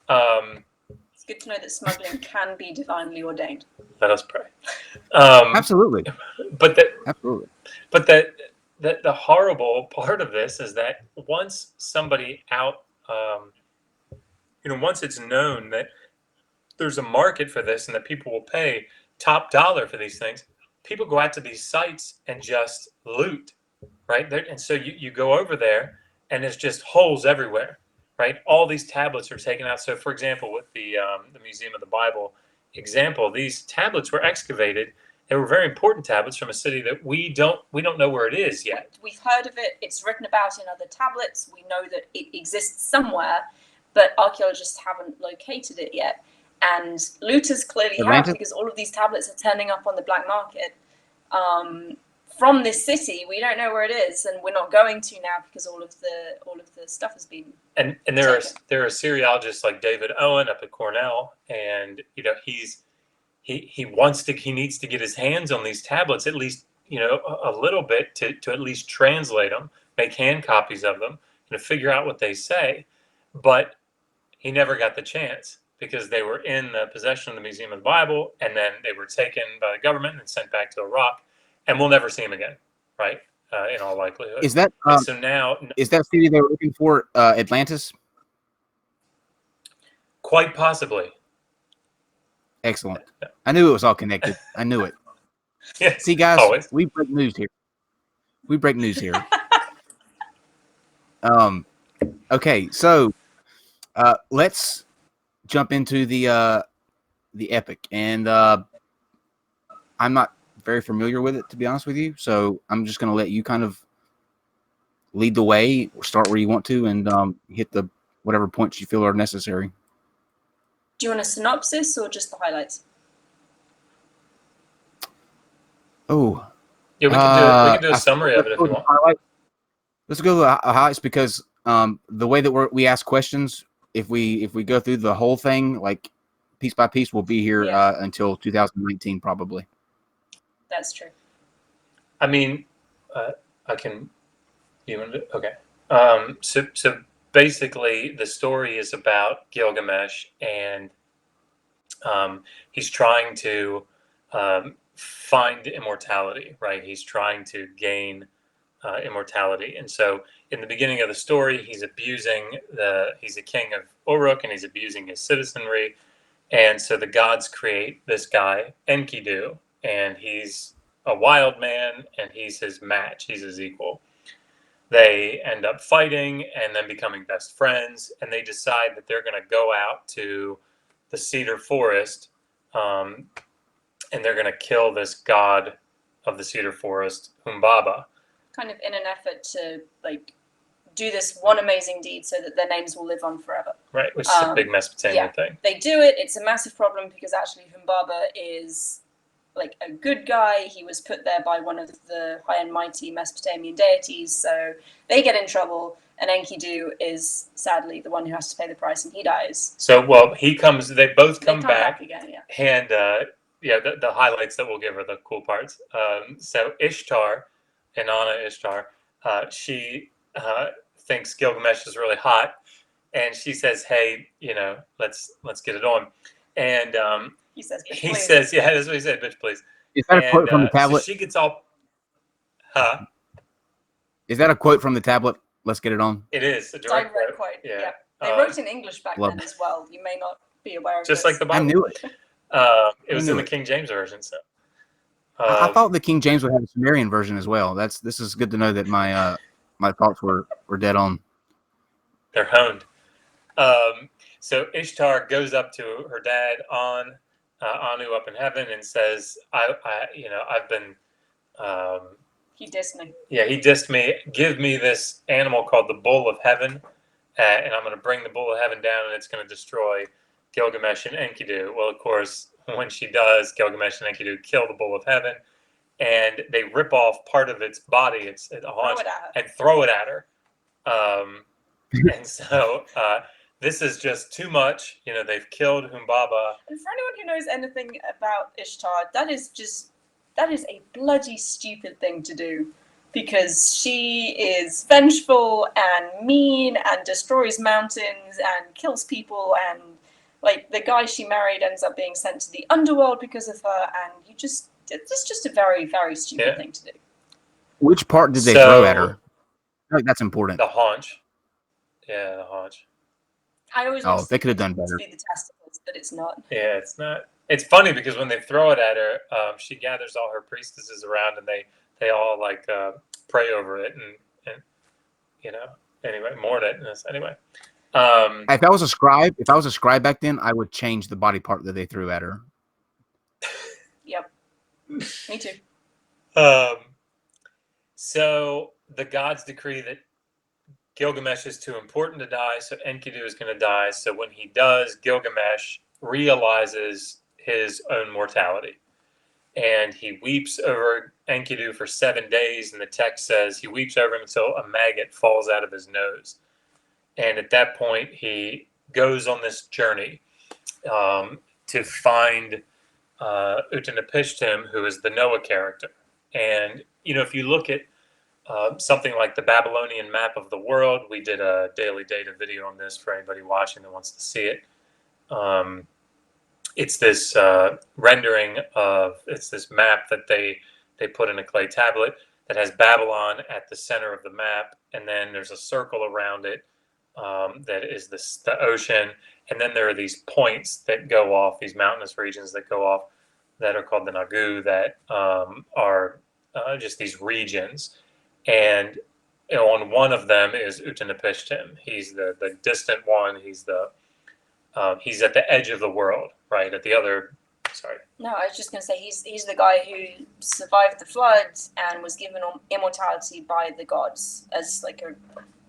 It's good to know that smuggling can be divinely ordained. Let us pray. Absolutely. But absolutely. But the horrible part of this is that once somebody once it's known that there's a market for this and that people will pay top dollar for these things, people go out to these sites and just loot, right? And so you go over there and there's just holes everywhere, right? All these tablets are taken out. So for example, with the Museum of the Bible example, these tablets were excavated. They were very important tablets from a city that we don't know where it is yet. We've heard of it. It's written about in other tablets. We know that it exists somewhere, but archaeologists haven't located it yet. And looters clearly have, because all of these tablets are turning up on the black market. from this city. We don't know where it is, and we're not going to now because all of the stuff has been. And there are Assyriologists like David Owen up at Cornell, and he needs to get his hands on these tablets, at least a little bit, to at least translate them, make hand copies of them, and figure out what they say. But he never got the chance because they were in the possession of the Museum of the Bible, and then they were taken by the government and sent back to Iraq, and we'll never see him again, right? In all likelihood. Is that so now? Is that city they were looking for Atlantis? Quite possibly. Excellent. I knew it was all connected. I knew it. Yeah. See, guys, Always. we break news here. Okay, so let's jump into the epic, and I'm not very familiar with it, to be honest with you. So I'm just going to let you kind of lead the way, or start where you want to, and hit the whatever points you feel are necessary. Do you want a synopsis or just the highlights? Oh, yeah, we can do a summary of it if you want. Let's go to the highlights, because the way that we ask questions, if we go through the whole thing like piece by piece, we'll be here until 2019 probably. That's true. I mean, I can. You want to? Okay. So basically, the story is about Gilgamesh, and he's trying to find immortality, right? He's trying to gain immortality, and so in the beginning of the story, he's a king of Uruk, and he's abusing his citizenry, and so the gods create this guy Enkidu, and he's a wild man, and he's his match, he's his equal. They end up fighting and then becoming best friends, and they decide that they're going to go out to the Cedar forest, and they're going to kill this god of the Cedar forest, Humbaba. Kind of in an effort to do this one amazing deed so that their names will live on forever. Right, which is a big Mesopotamian thing. They do it. It's a massive problem because actually Humbaba is a good guy. He was put there by one of the high and mighty Mesopotamian deities, so they get in trouble, and Enkidu is sadly the one who has to pay the price, and he dies. So, they both come back again, and the highlights that we'll give are the cool parts. So Ishtar, Inanna Ishtar, she thinks Gilgamesh is really hot, and she says, "Hey, let's get it on." And he says, "Yeah, that's what he said, bitch, please." Is that a quote from the tablet? So she gets all, Is that a quote from the tablet? Let's get it on. It is a direct quote. Yeah. They wrote in English back then as well. You may not be aware of just this. like the Bible. I knew it. It was in the King James version. So I thought the King James would have a Sumerian version as well. This is good to know that my my thoughts were dead on. They're honed. So Ishtar goes up to her dad, Anu up in heaven, and says, I've been. He dissed me. Yeah, he dissed me. Give me this animal called the Bull of Heaven, and I'm going to bring the Bull of Heaven down, and it's going to destroy Gilgamesh and Enkidu. Well, of course, when she does, Gilgamesh and Enkidu kill the Bull of Heaven, and they rip off part of its body, its haunch, and throw it at her. And so this is just too much. They've killed Humbaba. And for anyone who knows anything about Ishtar, that is a bloody stupid thing to do, because she is vengeful and mean and destroys mountains and kills people, and the guy she married ends up being sent to the underworld because of her, and it's just a very, very stupid thing to do. Which part did they throw at her? I think that's important. The haunch. Yeah, the haunch. I always they could have done better. To be the testicles, but it's not. Yeah, it's not. It's funny because when they throw it at her, she gathers all her priestesses around, and they all pray over it and anyway, mourn it. Anyway, if I was a scribe back then, I would change the body part that they threw at her. Yep, me too. So the gods decree that Gilgamesh is too important to die, so Enkidu is going to die. So when he does, Gilgamesh realizes his own mortality, and he weeps over Enkidu for 7 days. And the text says he weeps over him until a maggot falls out of his nose. And at that point, he goes on this journey to find Utanapishtim, who is the Noah character. And, if you look at something like the Babylonian map of the world, we did a daily data video on this for anybody watching that wants to see it. It's this rendering it's this map that they put in a clay tablet that has Babylon at the center of the map, and then there's a circle around it that is the ocean, and then there are these points that go off, these mountainous regions that go off, that are called the Nagu, that are just these regions. And on one of them is Utanapishtim. He's the distant one. He's at the edge of the world, right? At the other, sorry. No, I was just going to say he's the guy who survived the flood and was given immortality by the gods as like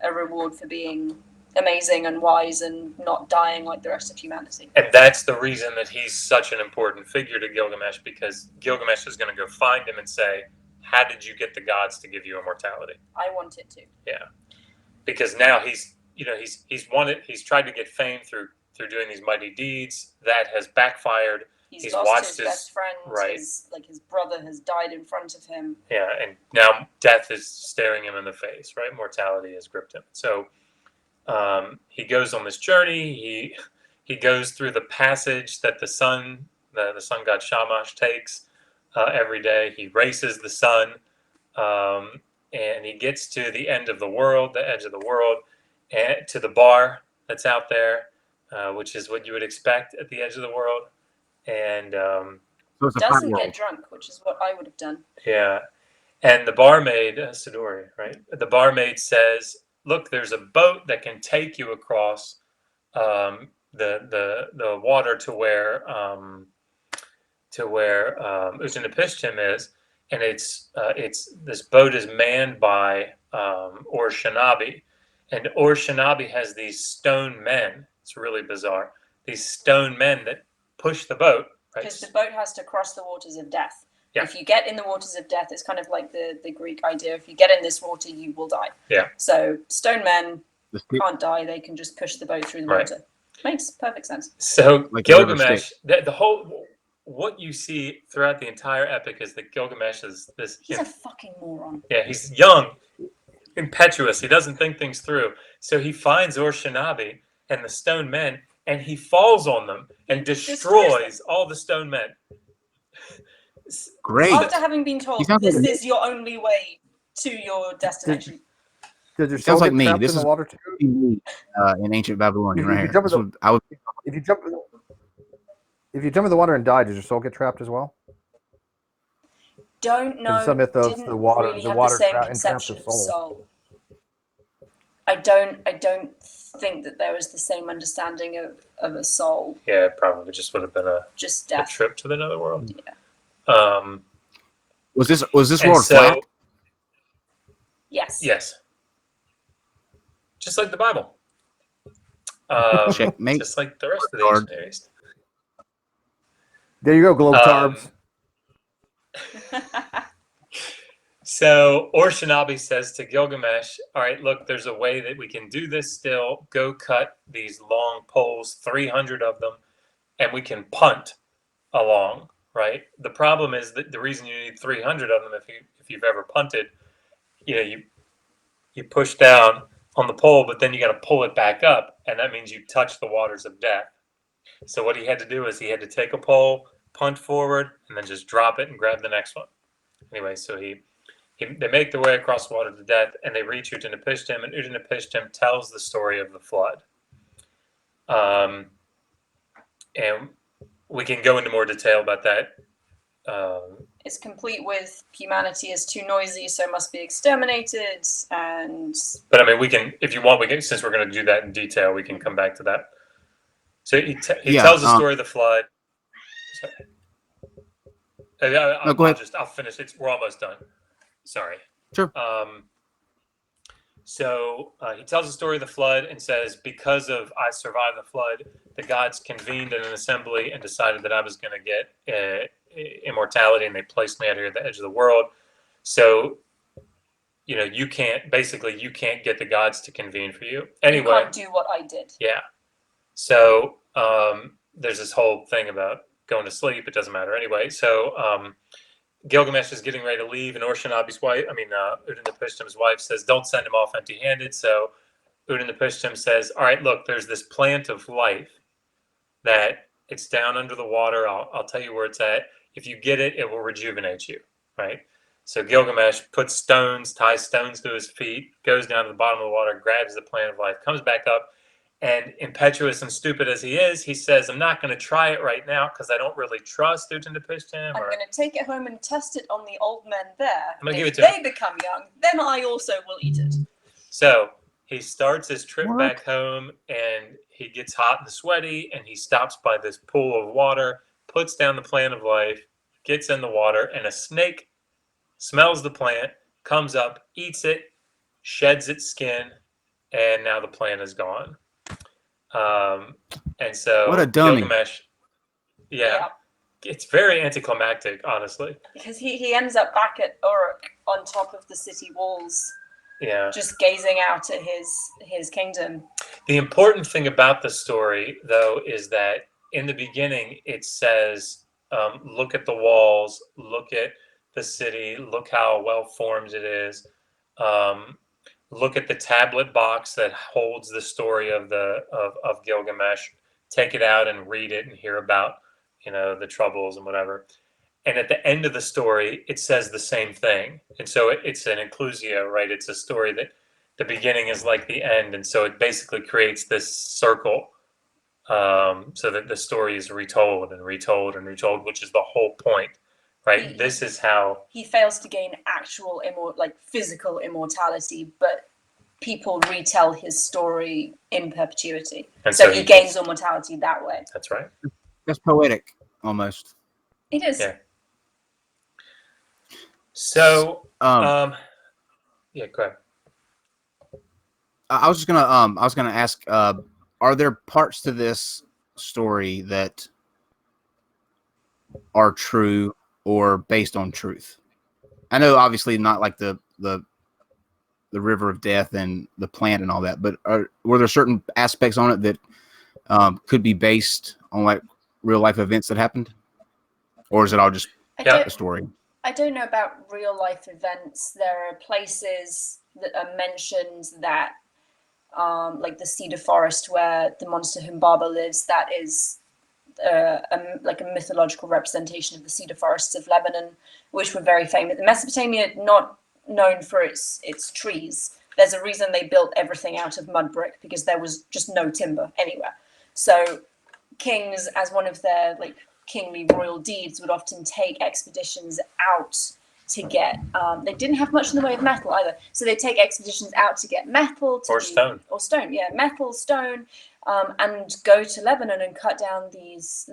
a reward for being amazing and wise and not dying like the rest of humanity. And that's the reason that he's such an important figure to Gilgamesh, because Gilgamesh is going to go find him and say, how did you get the gods to give you immortality? I wanted to. Yeah. Because now he's tried to get fame through doing these mighty deeds. That has backfired. He's lost watched his best friend. Right. His brother has died in front of him. Yeah, and now death is staring him in the face, right? Mortality has gripped him. So he goes on this journey. He goes through the passage that the sun god Shamash takes every day. He races the sun, and he gets to the end of the world, the edge of the world, and to the bar that's out there, which is what you would expect at the edge of the world. And doesn't get drunk, which is what I would have done. Yeah, and the barmaid, Sidori, right? The barmaid says, "Look, there's a boat that can take you across the water to where Utanapishtim is, and it's this boat is manned by Shanabi, and Shanabi has these stone men. It's really bizarre. These stone men that push the boat, right? Because the boat has to cross the waters of death. Yeah. If you get in the waters of death, it's kind of like the Greek idea. If you get in this water, you will die. Yeah. So stone men can't die. They can just push the boat through the water. Makes perfect sense. So like Gilgamesh, the whole what you see throughout the entire epic is that Gilgamesh is this. He's a fucking moron. Yeah, he's young, impetuous. He doesn't think things through. So he finds Shanabi and the stone men, and he falls on them and destroys all the stone men. Great. After having been told this is your only way to your destination. Sounds like me. This is the water too? In ancient Babylonian, right here. If you jump in the water and die, does your soul get trapped as well? Don't know. Some myth of the water, really the water same entraps conception the of soul. I don't think that there was the same understanding of a soul. Yeah, it probably just would have been a death. A trip to the nether world. Yeah. Was this world flat? Yes. Yes. Just like the Bible. Checkmate. Just like the rest of the ancient Near East. There you go, Globetarbs. So Shanabi says to Gilgamesh, all right, look, there's a way that we can do this still. Go cut these long poles, 300 of them, and we can punt along, right? The problem is that the reason you need 300 of them, if you've ever punted, you push down on the pole, but then you got to pull it back up, and that means you touch the waters of death. So what he had to do is he had to take a pole, punt forward, and then just drop it and grab the next one. Anyway, so they make their way across the water to death, and they reach Utanapishtim, and Utanapishtim tells the story of the flood. And we can go into more detail about that. It's complete with humanity is too noisy, so must be exterminated. But I mean, we can, if you want, we can. Since we're going to do that in detail, we can come back to that. So he tells the story of the flood. Go ahead. I'll finish it. We're almost done. Sorry. Sure. So he tells the story of the flood and says, because of I survived the flood, the gods convened in an assembly and decided that I was going to get immortality, and they placed me out here at the edge of the world. So, you can't get the gods to convene for you. Anyway, You can't do what I did. yeah. So there's this whole thing about going to sleep. It doesn't matter anyway. So Gilgamesh is getting ready to leave, and Utnapishtim's wife says, "Don't send him off empty-handed." So Utnapishtim says, "All right, look, there's this plant of life that it's down under the water. I'll tell you where it's at. If you get it, it will rejuvenate you." Right? So Gilgamesh ties stones to his feet, goes down to the bottom of the water, grabs the plant of life, comes back up, and impetuous and stupid as he is, he says, "I'm not going to try it right now because I don't really trust Utnapishtim. I'm going to take it home and test it on the old men there. I'm gonna give If it to they become young, then I also will eat it." So he starts his trip back home, and he gets hot and sweaty, and he stops by this pool of water, puts down the plant of life, gets in the water, and a snake smells the plant, comes up, eats it, sheds its skin, and now the plant is gone. And so What a dummy. Gilgamesh, yeah, it's very anticlimactic, honestly. Because he ends up back at Uruk on top of the city walls, Yeah. just gazing out at his kingdom. The important thing about the story, though, is that in the beginning it says, look at the walls, look at the city, look how well formed it is. Look at the tablet box that holds the story of Gilgamesh. Take it out and read it and hear about, the troubles and whatever. And at the end of the story, it says the same thing. And so it's an inclusio, right? It's a story that the beginning is like the end. And so it basically creates this circle, so that the story is retold and retold and retold, which is the whole point, right? This is how he fails to gain actual physical immortality, but people retell his story in perpetuity. And so he gains immortality that way. That's right. That's poetic, almost. It is. Yeah. So, Um, yeah, go ahead. I was gonna ask, are there parts to this story that are true or based on truth? I know, obviously, not like the river of death and the plant and all that, but were there certain aspects on it that could be based on like real life events that happened, or is it all just a story? I don't know about real life events. There are places that are mentioned that, like the Cedar Forest where the monster Humbaba lives, that is a mythological representation of the cedar forests of Lebanon, which were very famous. Mesopotamia, not known for its trees. There's a reason they built everything out of mud brick, because there was just no timber anywhere. So kings, as one of their kingly royal deeds, would often take expeditions out to get they didn't have much in the way of metal either, so they'd take expeditions out to get metal stone, metal, stone, and go to Lebanon and cut down these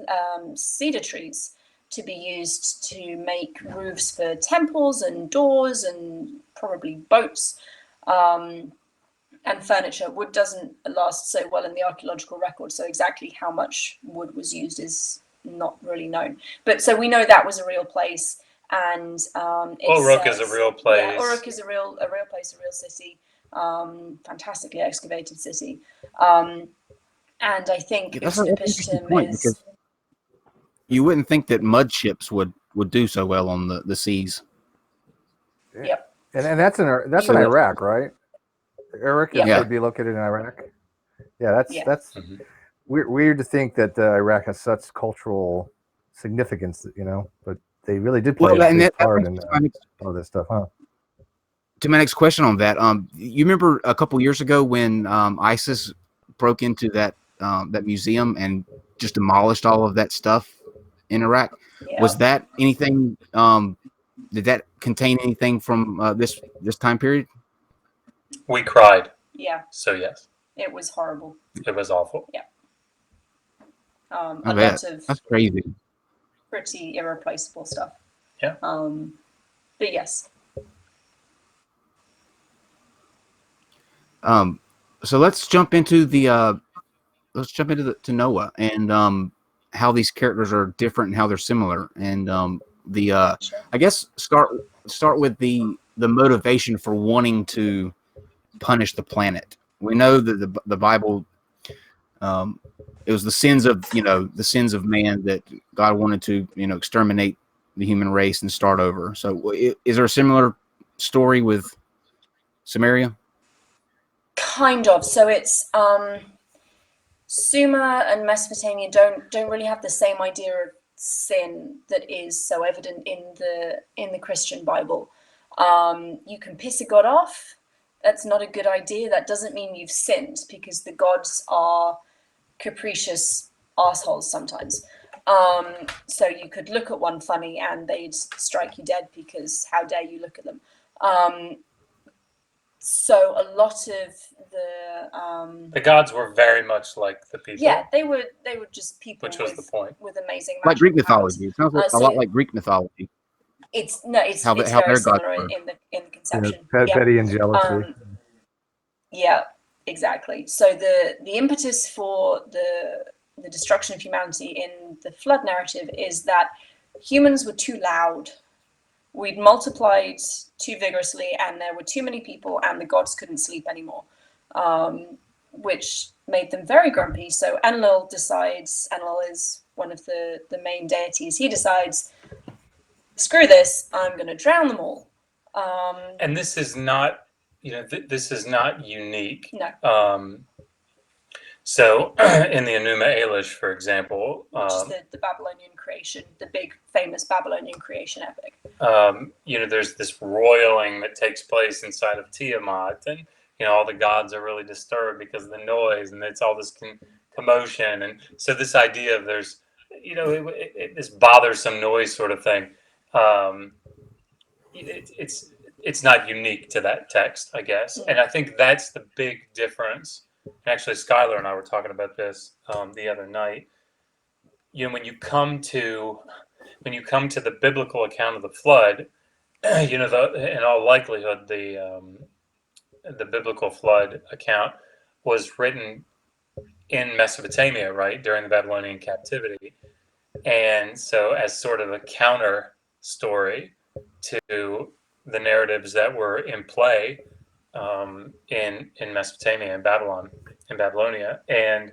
cedar trees to be used to make roofs for temples and doors and probably boats, and furniture. Wood doesn't last so well in the archaeological record, so exactly how much wood was used is not really known. But so we know that was a real place, and Uruk is a real place. Yeah, Uruk is a real place, a real city, fantastically excavated city. And I think Utnapishtim is. Because you wouldn't think that mud ships would do so well on the seas. Yep. And that's in Iraq, right? Uruk would be located in Iraq. Yeah, that's weird to think that Iraq has such cultural significance, but they really did play a big part in all this stuff, huh? To my next question on that, you remember a couple years ago when ISIS broke into that museum and just demolished all of that stuff in Iraq? Yeah. Was that anything? Did that contain anything from this time period? We cried. Yeah. So yes. It was horrible. It was awful. Yeah. That's crazy. Pretty irreplaceable stuff. Yeah. But yes. So let's jump into to Noah and how these characters are different and how they're similar. And Sure. I guess start with the motivation for wanting to punish the planet. We know that the Bible, it was the sins of man that God wanted to exterminate the human race and start over. So is there a similar story with Samaria? Kind of. So it's Sumer and Mesopotamia don't really have the same idea of sin that is so evident in the Christian Bible. You can piss a god off. That's not a good idea. That doesn't mean you've sinned, because the gods are capricious assholes sometimes. So you could look at one funny and they'd strike you dead, because how dare you look at them. So a lot of The gods were very much like the people. yeah, they were just people Which was the point. with amazing Like Greek magical powers. mythology. It sounds like a lot like Greek mythology. It's How very their gods similar were. in the conception. Petty and jealousy. Yeah, exactly. So the impetus for the destruction of humanity in the flood narrative is that humans were too loud. We'd multiplied too vigorously, and there were too many people, and the gods couldn't sleep anymore, which made them very grumpy. So Enlil is one of the main deities. He decides, screw this, I'm going to drown them all. And this is not, this is not unique. No. So in the Enuma Elish, for example, Which is the Babylonian creation, the big famous Babylonian creation epic. There's this roiling that takes place inside of Tiamat, and all the gods are really disturbed because of the noise, and it's all this commotion, and so this idea of there's this bothersome noise sort of thing. It's not unique to that text, I guess, and I think that's the big difference. Actually, Skylar and I were talking about this the other night. When you come to the biblical account of the flood, in all likelihood, the biblical flood account was written in Mesopotamia, right, during the Babylonian captivity, and so as sort of a counter story to the narratives that were in play in Mesopotamia and Babylonia. And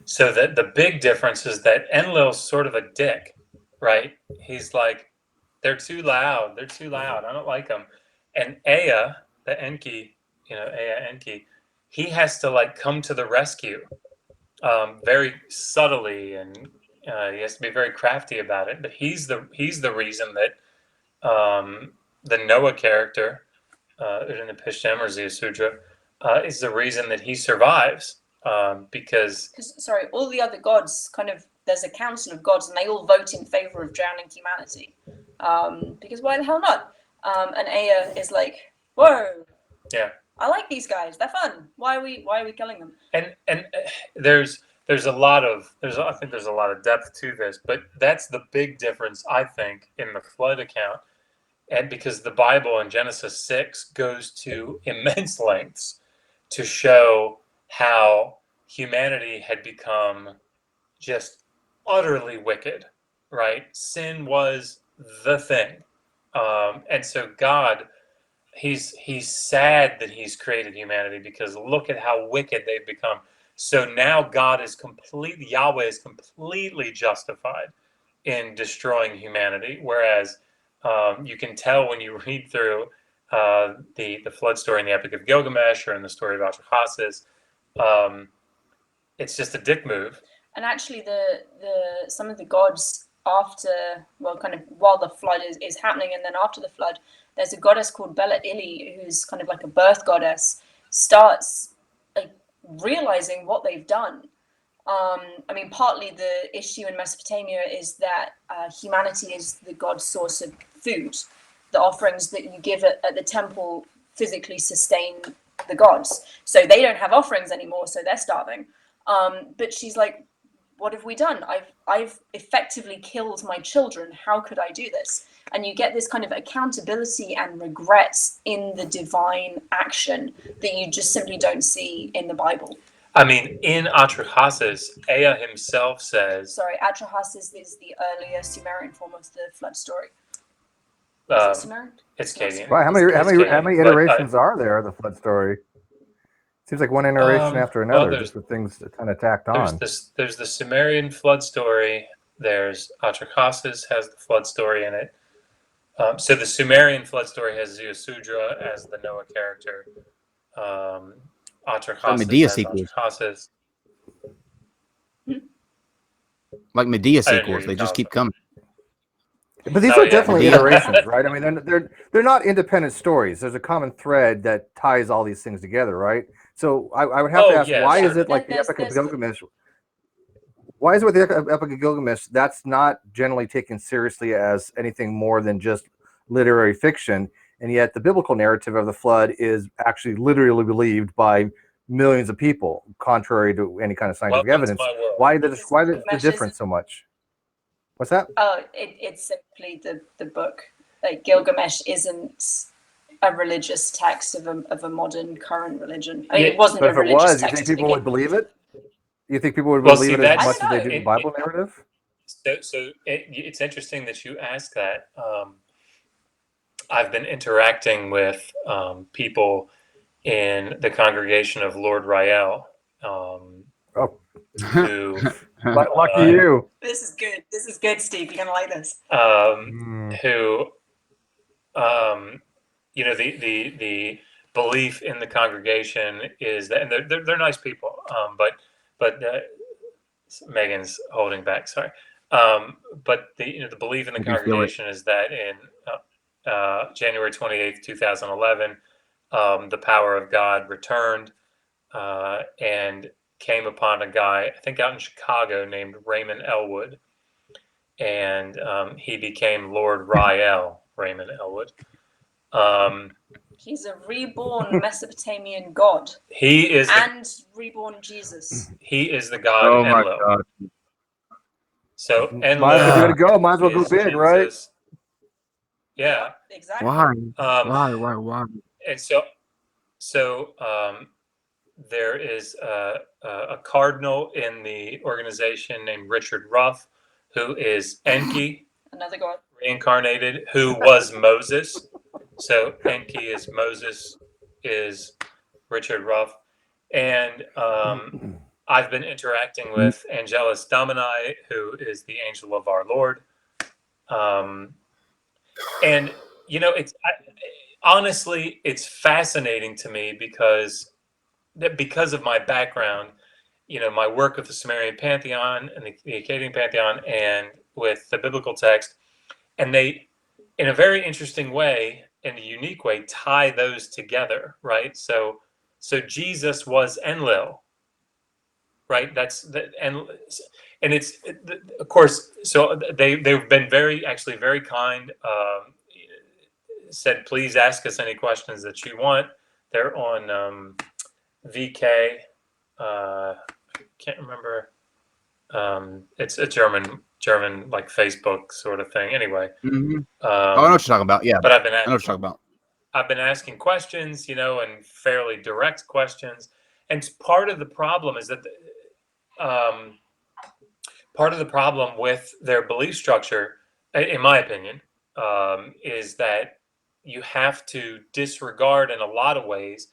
so that the big difference is that Enlil's sort of a dick, right? He's like, they're too loud. I don't like them. And Ea, the Enki, Ea Enki, he has to come to the rescue very subtly, and he has to be very crafty about it. But he's the reason that the Noah character in the Pishem or Ziusudra is the reason that he survives, because sorry, all the other gods there's a council of gods, and they all vote in favor of drowning humanity, because why the hell not? And Ea is like, whoa, yeah, I like these guys, they're fun, why are we killing them? And there's a lot of I think there's a lot of depth to this, but that's the big difference, I think, in the flood account. And because the Bible in Genesis 6 goes to immense lengths to show how humanity had become just utterly wicked, right? Sin was the thing. And so God, he's sad that he's created humanity, because look at how wicked they've become. So now Yahweh is completely justified in destroying humanity, whereas you can tell when you read through the flood story in the Epic of Gilgamesh or in the story of Atrahasis, it's just a dick move. And actually, the some of the gods while the flood is happening, and then after the flood, there's a goddess called Bela Ili, who's kind of like a birth goddess, starts realizing what they've done. Partly the issue in Mesopotamia is that humanity is the god's source of food. The offerings that you give at the temple physically sustain the gods. So they don't have offerings anymore, so they're starving. But she's like, what have we done? I've effectively killed my children. How could I do this? And you get this kind of accountability and regret in the divine action that you just simply don't see in the Bible. I mean, in Atrahasis, Ea himself says, Sorry, Atrahasis is the earlier Sumerian form of the flood story. Is it Sumerian? it's not Akkadian. Wow, how many But, iterations are there of the flood story? Seems like one iteration after another, well, just with things kind of tacked on. There's the Sumerian flood story. There's Atrahasis has the flood story in it. So the Sumerian flood story has Ziusudra as the Noah character. Atrahasis Medea has sequels. Atrahasis. Like Medea I didn't hear sequels, you, they just keep coming. But these Oh, are yeah. definitely Medea. iterations, right? I mean, they're not independent stories. There's a common thread that ties all these things together, right? So I would have to ask, yeah, why sure. is it like the There's- Epic of there's- Gilgamesh? Why is it with the Epic of Gilgamesh that's not generally taken seriously as anything more than just literary fiction, and yet the biblical narrative of the flood is actually literally believed by millions of people, contrary to any kind of scientific Welcome to evidence? my world. Why the Gilgamesh difference so much? What's that? Oh, it's simply the book. Like Gilgamesh isn't a religious text of a modern current religion. I mean, it wasn't But a if it religious was, you text think to people begin would believe it? You think people would Well, believe see, it as that's- much as they I do don't the know. Bible narrative? So it's interesting that you ask that. I've been interacting with people in the congregation of Lord Rael, Oh, who lucky you. This is good. This is good, Steve. You're gonna like this. who you know, the belief in the congregation is that, and they're nice people, but Megan's holding back. Sorry, but the belief in the You can feel it. congregation is that in January 28th, 2011, the power of God returned and came upon a guy, I think out in Chicago, named Raymond Elwood, and he became Lord Rael, Raymond Elwood. He's a reborn Mesopotamian god He is and reborn Jesus. he is the god Oh my Enlil. God. So If you're Enlil gonna go, might as well go is big, right? Jesus. Yeah. Exactly. Why? Um, Why? And so there is a cardinal in the organization named Richard Ruff, who is Enki Another god. reincarnated, who was Moses. So Enki is Moses, is Richard Ruff. And I've been interacting with Angelus Domini, who is the angel of our Lord. And, honestly, it's fascinating to me because of my background, my work with the Sumerian pantheon and the Akkadian pantheon and with the biblical text, and they, in a very interesting way, in a unique way, tie those together, right? So Jesus was Enlil, right? That's the and it's, of course. So they've been very kind. Said, please ask us any questions that you want. They're on VK. Can't remember. It's a German like Facebook sort of thing. Anyway. Mm-hmm. I know what you're talking about. Yeah, But I know what you're talking about. I've been asking questions, and fairly direct questions. And part of the problem is that part of the problem with their belief structure, in my opinion, is that you have to disregard in a lot of ways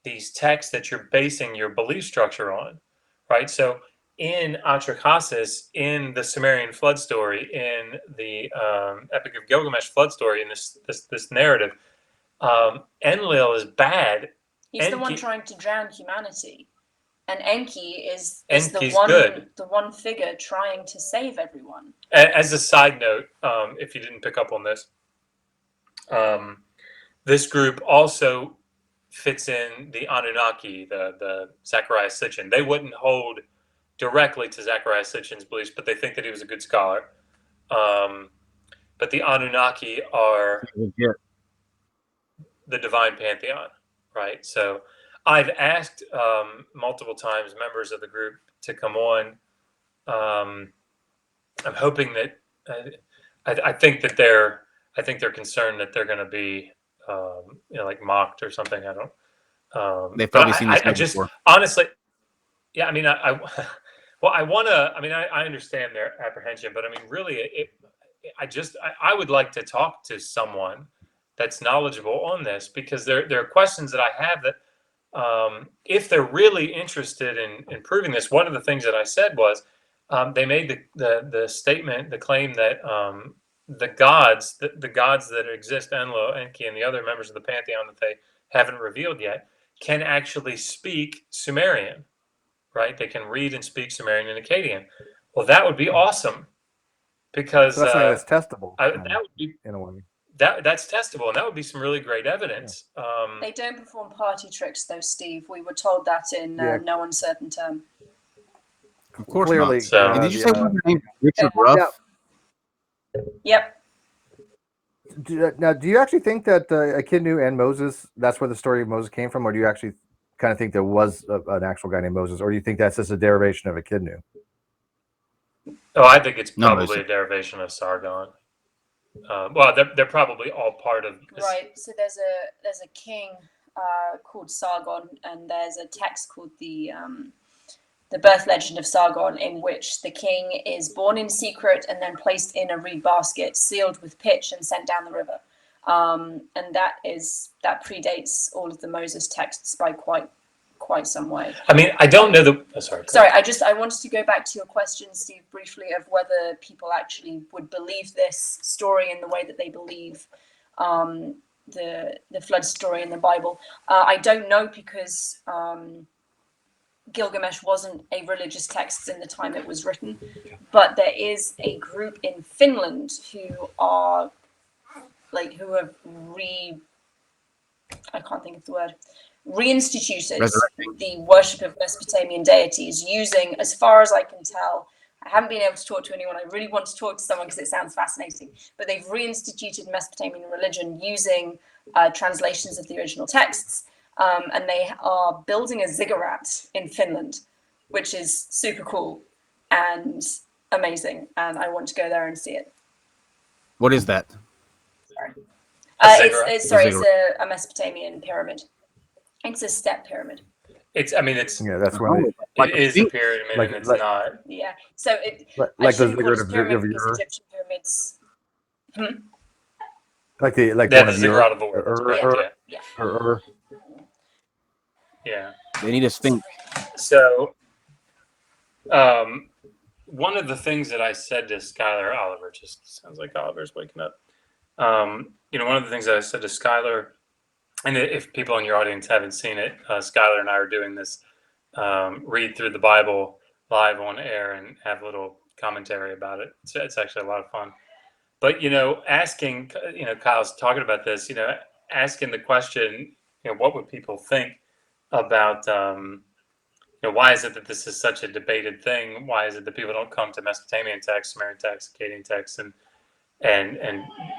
these texts that you're basing your belief structure on, right? So in Atrahasis, in the Sumerian flood story, in the Epic of Gilgamesh flood story, in this narrative, Enlil is bad. He's the one Enki- trying to drown humanity. And Enki is Enki's the good. one figure trying to save everyone. As a side note, if you didn't pick up on this, this group also fits in the Anunnaki, the Zacharias Sitchin. They wouldn't hold directly to Zacharias Sitchin's beliefs, but they think that he was a good scholar. But the Anunnaki are the divine pantheon, right? So I've asked multiple times members of the group to come on I'm hoping that I think that they're concerned that they're going to be like mocked or something. I don't. They've But probably seen this I movie just before. honestly, yeah. I mean, well, I want to. I mean, I understand their apprehension, but I mean, really, I would like to talk to someone that's knowledgeable on this, because there are questions that I have that, if they're really interested in proving this, one of the things that I said was, they made the statement, the claim that the gods that exist, Enlil, Enki, and the other members of the pantheon that they haven't revealed yet, can actually speak Sumerian, right? They can read and speak Sumerian and Akkadian. Well, that would be awesome, because So that's something that's testable that would be in a way. that's testable, and that would be some really great evidence. They don't perform party tricks, though, Steve. We were told that in no uncertain term. Of course Clearly, not. So- And did you say one of their names was Richard Ruff? Yeah. Yep. Now, do you actually think that Echidnu and Moses, that's where the story of Moses came from, or do you actually kind of think there was an actual guy named Moses, or do you think that's just a derivation of Echidnu? Oh, I think it's No, probably Moses. a derivation of Sargon. Well, they're probably all part of this. Right. So there's a king called Sargon, and there's a text called the birth legend of Sargon, in which the king is born in secret and then placed in a reed basket, sealed with pitch, and sent down the river. And that predates all of the Moses texts by quite some way. I mean, I don't know the. Oh, sorry. Sorry, I wanted to go back to your question, Steve, briefly, of whether people actually would believe this story in the way that they believe the flood story in the Bible. I don't know, because Gilgamesh wasn't a religious text in the time it was written, but there is a group in Finland who have reinstituted the worship of Mesopotamian deities using, as far as I can tell, I haven't been able to talk to anyone. I really want to talk to someone because it sounds fascinating, but they've reinstituted Mesopotamian religion using translations of the original texts. And they are building a ziggurat in Finland, which is super cool and amazing. And I want to go there and see it. What is that? Sorry. Ziggurat? It's a Mesopotamian pyramid. It's a step pyramid. It's Yeah, that's when it is a pyramid, and it's not. Yeah. So like the ziggurat of pyramid, Ur, Egyptian pyramids. like the Yeah, one the of ziggurat of Ur, Ur. Ur. Yeah. They need a sphinx. So, one of the things that I said to Skylar, Oliver, just sounds like Oliver's waking up. One of the things that I said to Skylar, and if people in your audience haven't seen it, Skylar and I are doing this read through the Bible live on air and have a little commentary about it. It's actually a lot of fun. But, asking, Kyle's talking about this, asking the question, what would people think about, why is it that this is such a debated thing? Why is it that people don't come to Mesopotamian texts, Sumerian texts, Akkadian texts, and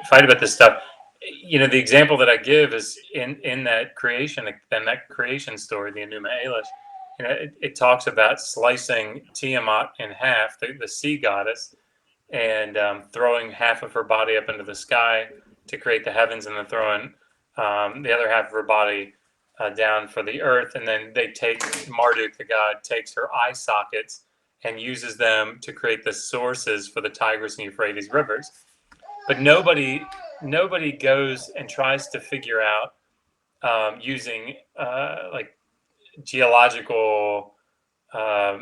fight about this stuff? The example that I give is in that creation story, the Enuma Elish. It talks about slicing Tiamat in half, the sea goddess, and throwing half of her body up into the sky to create the heavens, and then throwing the other half of her body down for the earth. And then Marduk, the god, takes her eye sockets and uses them to create the sources for the Tigris and Euphrates rivers. But nobody goes and tries to figure out using like geological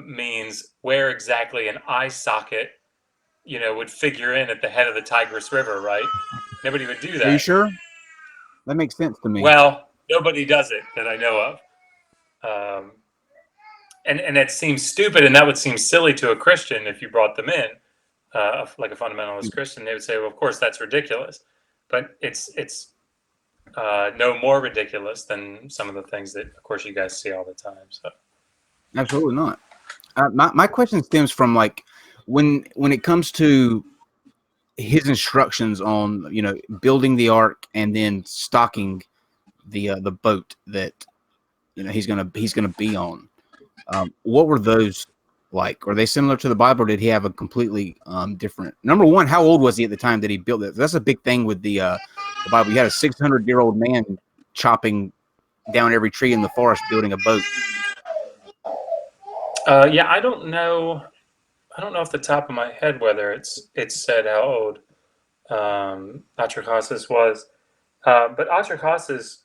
means where exactly an eye socket would figure in at the head of the Tigris River, right? Nobody would do that. Are you sure? That makes sense to me. Well, nobody does it that I know of. And that seems stupid, and that would seem silly to a Christian if you brought them in, like a fundamentalist Christian. They would say, well, of course, that's ridiculous. But it's no more ridiculous than some of the things that, of course, you guys see all the time. So, Absolutely not. My question stems from when it comes to his instructions on building the ark and then stocking the boat that he's gonna be on. What were those like? Are they similar to the Bible, or did he have a completely different? Number one, how old was he at the time that he built it? That's a big thing with the Bible. You had a 600-year-old man chopping down every tree in the forest building a boat. Yeah, I don't know. I don't know off the top of my head whether it's said how old Atrahasis was, but Atrahasis,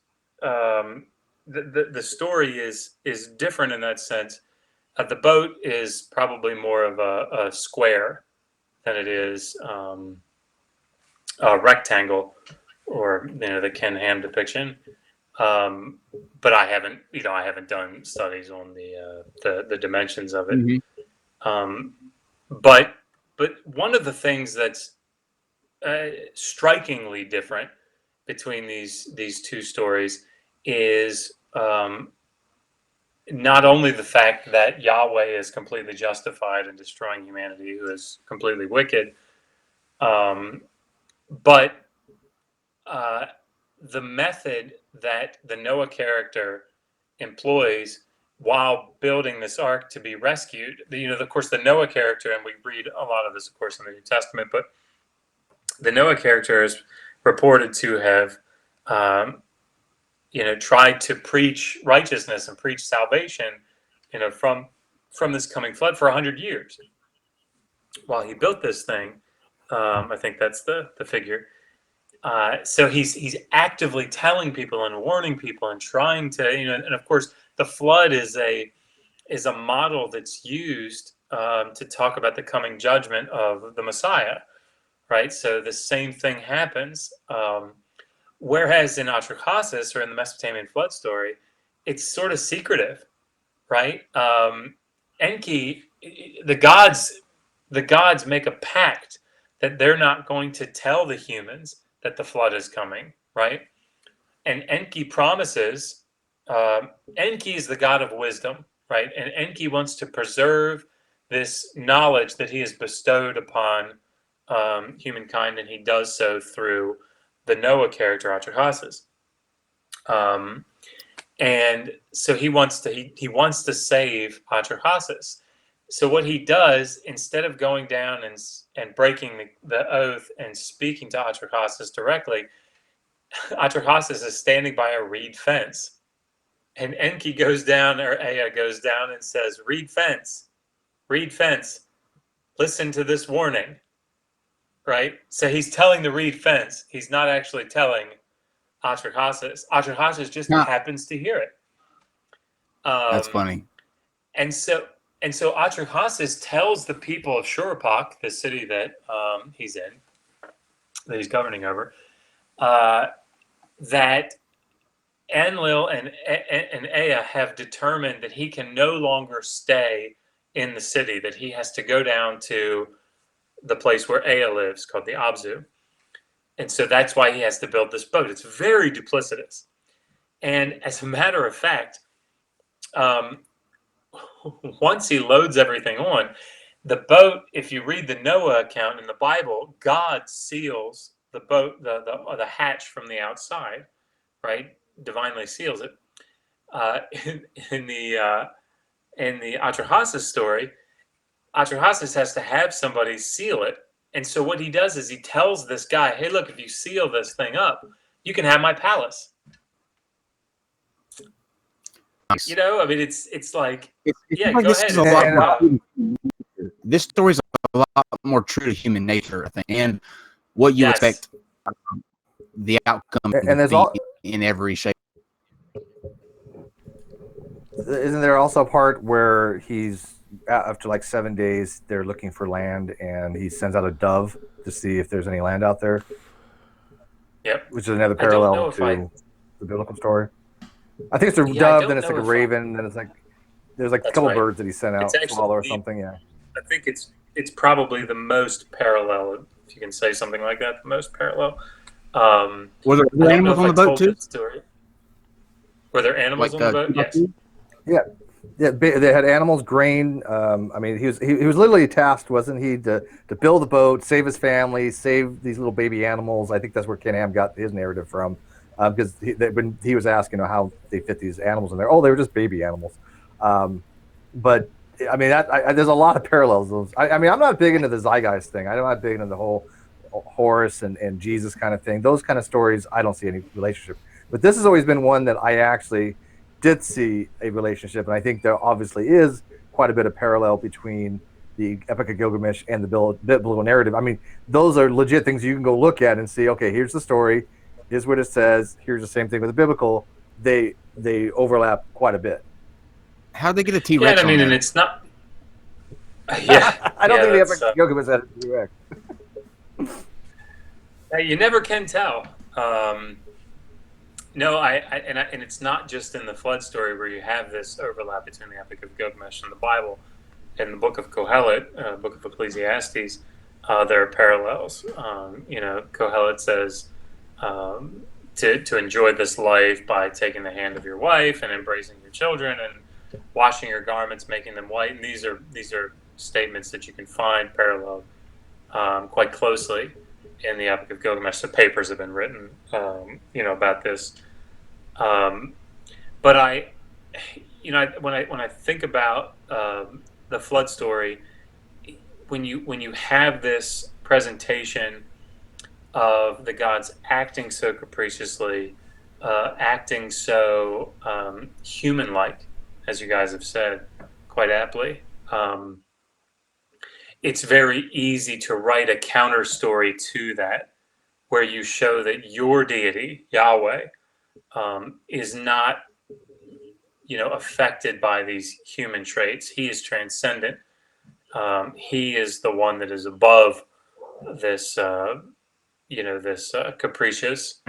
the story is different in that sense. The boat is probably more of a square than it is a rectangle, or the Ken Ham depiction. But I haven't done studies on the dimensions of it. Mm-hmm. But one of the things that's strikingly different between these two stories is not only the fact that Yahweh is completely justified in destroying humanity, who is completely wicked, but the method that the Noah character employs while building this ark to be rescued. Of course, the Noah character, and we read a lot of this, of course, in the New Testament, but the Noah character is reported to have tried to preach righteousness and preach salvation, from this coming flood for 100 years. While he built this thing, I think that's the figure. So he's actively telling people and warning people and trying to, and of course the flood is a model that's used to talk about the coming judgment of the Messiah, right? So the same thing happens. Whereas in Atrahasis, or in the Mesopotamian flood story, it's sort of secretive, right? Enki, the gods make a pact that they're not going to tell the humans that the flood is coming, right? And Enki promises. Enki is the god of wisdom, right? And Enki wants to preserve this knowledge that he has bestowed upon humankind, and he does so through the Noah character, Atrahasis. And so he wants to save Atrahasis. So what he does, instead of going down and breaking the oath and speaking to Atrahasis directly, Atrahasis is standing by a reed fence. And Enki goes down, or Ea goes down and says, reed fence, listen to this warning, right? So he's telling the reed fence. He's not actually telling Atrahasis. Atrahasis just happens to hear it. That's funny. And so Atrahasis tells the people of Shuruppak, the city that he's in, that he's governing over, that Enlil and Ea have determined that he can no longer stay in the city, that he has to go down to the place where Ea lives, called the Abzu. And so that's why he has to build this boat. It's very duplicitous. And as a matter of fact, once he loads everything on, the boat, if you read the Noah account in the Bible, God seals the boat, the hatch from the outside, right? Divinely seals it. In the Atrahasis story, Atrahasis has to have somebody seal it. And so what he does is he tells this guy, hey, look, if you seal this thing up, you can have my palace. Nice. It's like, it's go ahead. This story is a lot more true to human nature, I think, and what you expect the outcome And there's in every shape. Isn't there also a part where he's after like 7 days they're looking for land and he sends out a dove to see if there's any land out there? Yep. Which is another parallel to the biblical story. I think it's a dove, then it's like a raven, then it's like there's like a couple birds that he sent out, swallow or something. Yeah. I think it's probably the most parallel, if you can say something like that, the most parallel. Were there animals on the boat too? Were there animals on the boat? Yes. Yeah, they had animals, grain. I mean, he was literally tasked, wasn't he, to build the boat, save his family, save these little baby animals. I think that's where Ken Ham got his narrative from, because when he was asking how they fit these animals in there, they were just baby animals. But I mean, there's a lot of parallels. I mean, I'm not big into the zeitgeist thing. I'm not big into the whole Horus and Jesus kind of thing. Those kind of stories, I don't see any relationship. But this has always been one that I actually did see a relationship, and I think there obviously is quite a bit of parallel between the Epic of Gilgamesh and the biblical narrative. I mean, those are legit things you can go look at and see. Okay, here's the story. Here's what it says. Here's the same thing with the biblical. They overlap quite a bit. How'd they get a T-Rex? Yeah, I mean, and it's not. Yeah, I don't think the that's, Epic of Gilgamesh had a T-Rex. You never can tell. No, and it's not just in the flood story where you have this overlap between the Epic of Gilgamesh and the Bible. In the book of Kohelet, book of Ecclesiastes, there are parallels. Kohelet says to enjoy this life by taking the hand of your wife and embracing your children and washing your garments, making them white. And these are statements that you can find parallel quite closely in the Epic of Gilgamesh. The papers have been written, about this. But when I think about the flood story, when you have this presentation of the gods acting so capriciously, acting so human-like, as you guys have said quite aptly, it's very easy to write a counter story to that, where you show that your deity, Yahweh, is not affected by these human traits. He is transcendent. He is the one that is above this, capricious.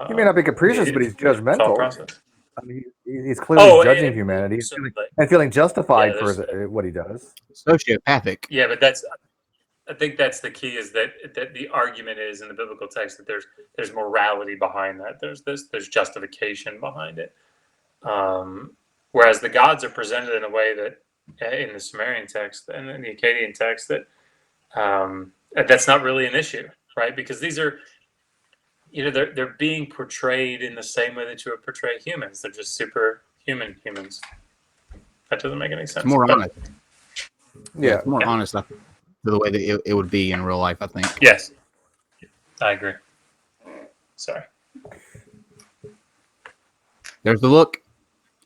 He may not be capricious, but he's thought judgmental. process. I mean, he's clearly judging and humanity absolutely. and feeling justified Yeah, for what he does. Sociopathic. Yeah, but I think that's the key, is that the argument is in the biblical text that there's morality behind that. There's justification behind it. Whereas the gods are presented in a way that in the Sumerian text and in the Akkadian text that's not really an issue, right? Because these are, they're being portrayed in the same way that you would portray humans. They're just superhuman humans. That doesn't make any sense. It's more honest. Yeah, It's more honest to the way that it would be in real life, I think. Yes, I agree. Sorry. There's the look.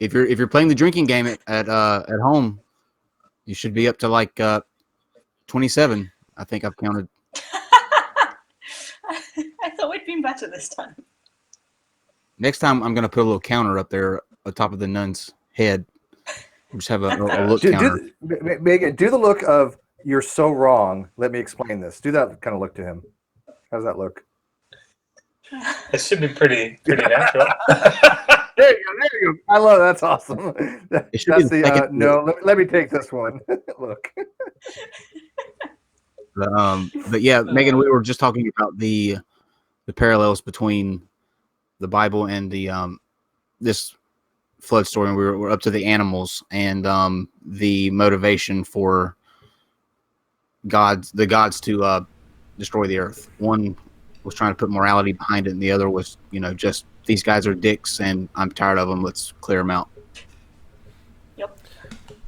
If you're playing the drinking game at home, you should be up to like 27. I think I've counted. I thought we'd been better this time. Next time, I'm gonna put a little counter up there atop of the nun's head. Just have a look counter. Megan, do the look of "you're so wrong." Let me explain this. Do that kind of look to him. How does that look? It should be pretty natural. There you go. I love it. That's awesome. That's the no. Let me take this one. Look. But yeah, Megan, we were just talking about the parallels between the Bible and the this flood story, and we're up to the animals and the motivation for the gods to destroy the earth. One was trying to put morality behind it, and the other was, just these guys are dicks and I'm tired of them. Let's clear them out. Yep.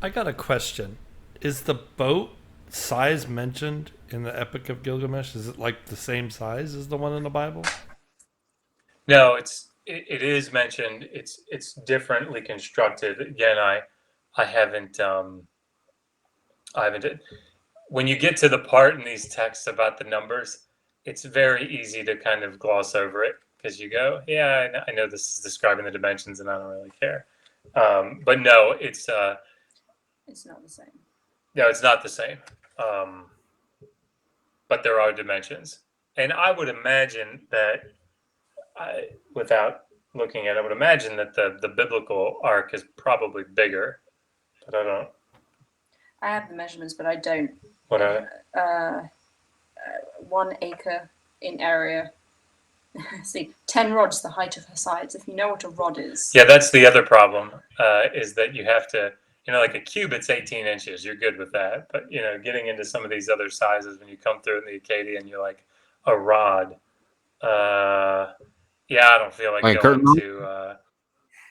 I got a question. Is the boat size mentioned in the Epic of Gilgamesh? Is it like the same size as the one in the Bible? No, it is mentioned. It's differently constructed. Again, I haven't. When you get to the part in these texts about the numbers, it's very easy to kind of gloss over it because you go, yeah, I know this is describing the dimensions, and I don't really care. But no, it's not the same. No, it's not the same. But there are dimensions, and I would imagine that, without looking at it, I would imagine that the biblical ark is probably bigger, but I don't. I have the measurements, but I don't. What are 1 acre in area. See, 10 rods the height of her sides. If you know what a rod is. Yeah, that's the other problem. Is that you have to, like a cubit's 18 inches. You're good with that, but getting into some of these other sizes, when you come through in the Akkadian, you're like a rod. Yeah, I don't feel like going to.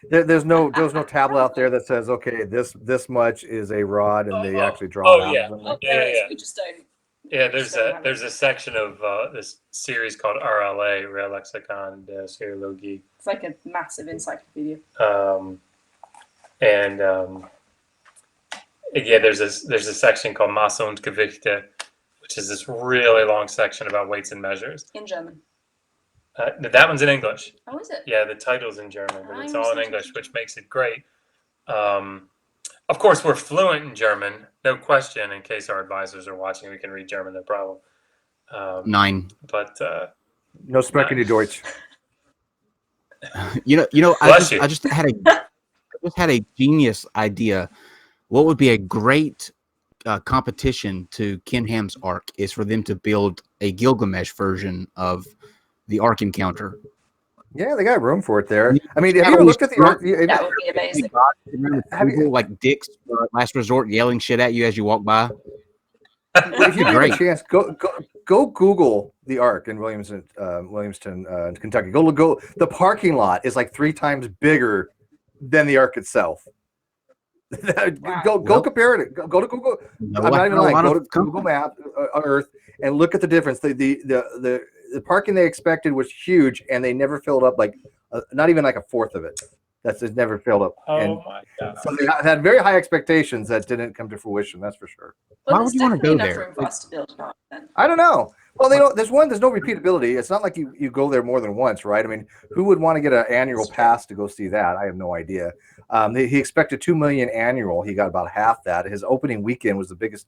there's no tablet out there that says, okay, this much is a rod, and they actually draw Oh, it out. yeah. or something. There is. Yeah. We just don't. Yeah, Just there's a section of this series called RLA, Real Lexicon de Seriologie. It's like a massive encyclopedia. Yeah, there's a section called Maße und Gewichte, which is this really long section about weights and measures. In German. That one's in English. Oh, is it? Yeah, the title's in German, but it's I all in understand. English, which makes it great. Of course, we're fluent in German, no question. In case our advisors are watching, we can read German, no problem. 9. But No sprechen die Deutsch. Bless I just had a genius idea. What would be a great competition to Ken Ham's Ark is for them to build a Gilgamesh version of the Ark encounter. Yeah, they got room for it there. I mean, have you ever looked at the Ark? That would be amazing. Like dicks last resort yelling shit at you as you walk by. If you get Great. a chance, go Google the Ark in Williamston, Kentucky. Go. The parking lot is like 3 times bigger than the Ark itself. Go compare it. Go to Google. I'm not even lying. Go to Google Maps, Earth, and look at the difference. The parking they expected was huge, and they never filled up not even like a fourth of it. It's never filled up. oh my god! So they had very high expectations that didn't come to fruition. That's for sure. Well, Why would you wanna go enough there? room for us to build an ark then. I don't know. Well, there's no repeatability. It's not like you go there more than once, right? I mean, who would want to get an annual pass to go see that? I have no idea. He expected 2 million annual. He got about half that. His opening weekend was the biggest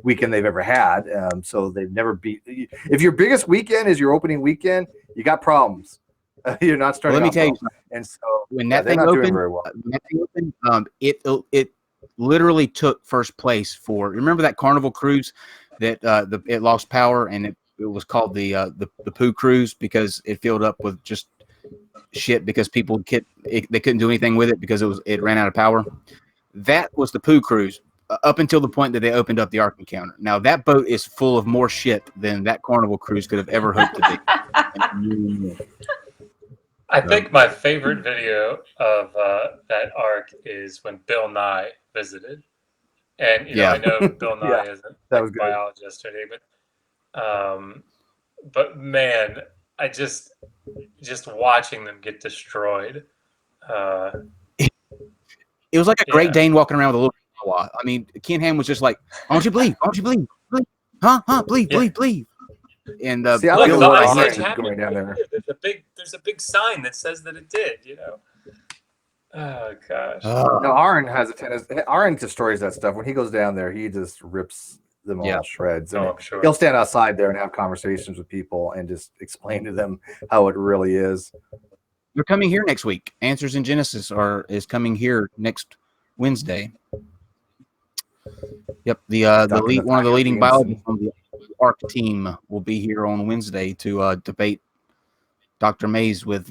weekend they've ever had. So they've never beat. If your biggest weekend is your opening weekend, you got problems. You're not starting. Let me tell you, and so when that they're thing not doing opened, very well. It literally took first place for. Remember that Carnival cruise that it lost power, and it was called the poo cruise because it filled up with just shit because people they couldn't do anything with it because it ran out of power. That was the poo cruise up until the point that they opened up the Ark encounter. Now that boat is full of more shit than that Carnival cruise could have ever hoped to be. I think my favorite video of that arc is when Bill Nye visited, and I know Bill Nye isn't that a was good. biologist or anything, but man, I just watching them get destroyed. It was like a Great Dane walking around with a little chihuahua. I mean, Ken Ham was just like, "Why don't you believe? Why don't you believe? Believe." And See, I Look, like the the Ice Iron Age happened. going down there. There's a big sign that says that it did. Oh gosh. No, Aaron has a tendency. Aaron destroys that stuff when he goes down there. He just rips them all to shreds. And I'm sure. he'll stand outside there and have conversations with people and just explain to them how it really is. They're coming here next week. Answers in Genesis is coming here next Wednesday. Yep, one of the leading biologists on the Ark team will be here on Wednesday to debate Dr. Mays with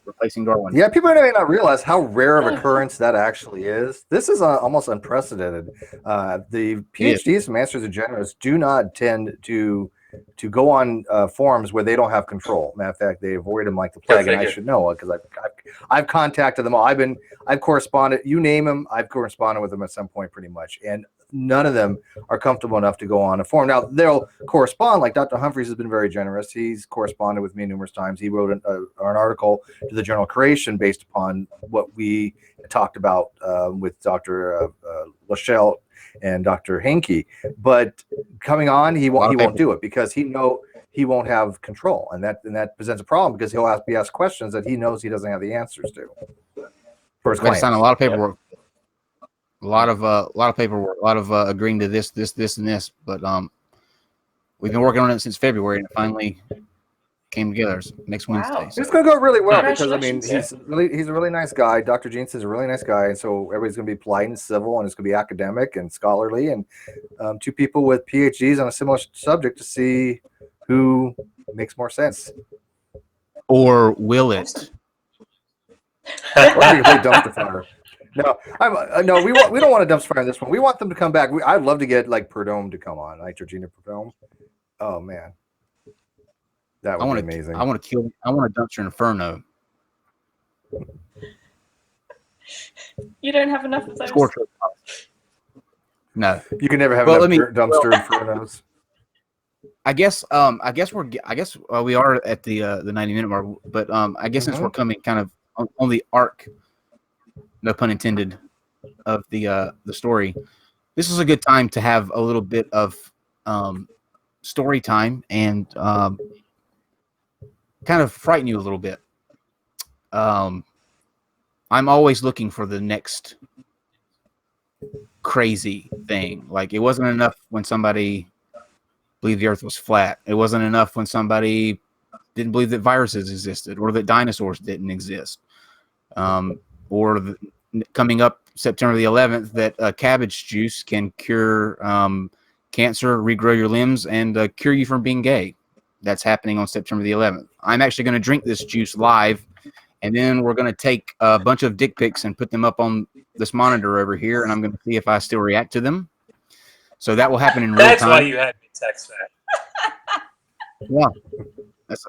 replacing Darwin. Yeah, people may not realize how rare of occurrence that actually is. This is almost unprecedented. The PhDs from Masters of Generous do not tend to go on forums where they don't have control. Matter of fact, they avoid them like the plague, and I should know because I've contacted them all. I've corresponded. You name them, I've corresponded with them at some point, pretty much, and none of them are comfortable enough to go on a forum. Now they'll correspond. Like Dr. Humphreys has been very generous. He's corresponded with me numerous times. He wrote an article to the Journal of Creation based upon what we talked about with Dr. Lachelle and Dr. Henke, but coming on, he won't do it because he won't have control, and that presents a problem because he'll be asked questions that he knows he doesn't have the answers to. For his clients. Sign a lot of paperwork, a lot of paperwork, a lot of agreeing to this, and this. But we've been working on it since February, and it finally came together next Wednesday. Wow. So. It's going to go really well because I mean Congratulations. he's a really nice guy. Dr. Jeanson's a really nice guy, and so everybody's going to be polite and civil, and it's going to be academic and scholarly, and two people with PhDs on a similar subject to see who makes more sense. Or will it? Or we can play dumpster fire. No, we don't want a dumpster fire in this one. We want them to come back. I'd love to get like Perdome to come on, Nitrogena Perdome. Oh man. That I would want be to. amazing. I want to kill. I want a dumpster inferno. You don't have enough of those. Scorcher. No. You can never have Well, enough dumpster infernos. I guess we are at the 90-minute mark, but I guess since we're coming kind of on the arc, no pun intended, of the story, this is a good time to have a little bit of story time and kind of frighten you a little bit. I'm always looking for the next crazy thing. Like, it wasn't enough when somebody believed the earth was flat. It wasn't enough when somebody didn't believe that viruses existed or that dinosaurs didn't exist. Coming up September the 11th, that cabbage juice can cure cancer, regrow your limbs, and cure you from being gay. That's happening on September the 11th. I'm actually going to drink this juice live, and then we're going to take a bunch of dick pics and put them up on this monitor over here, and I'm going to see if I still react to them. So that will happen in real time. That's why you had me text that. Yeah. That's,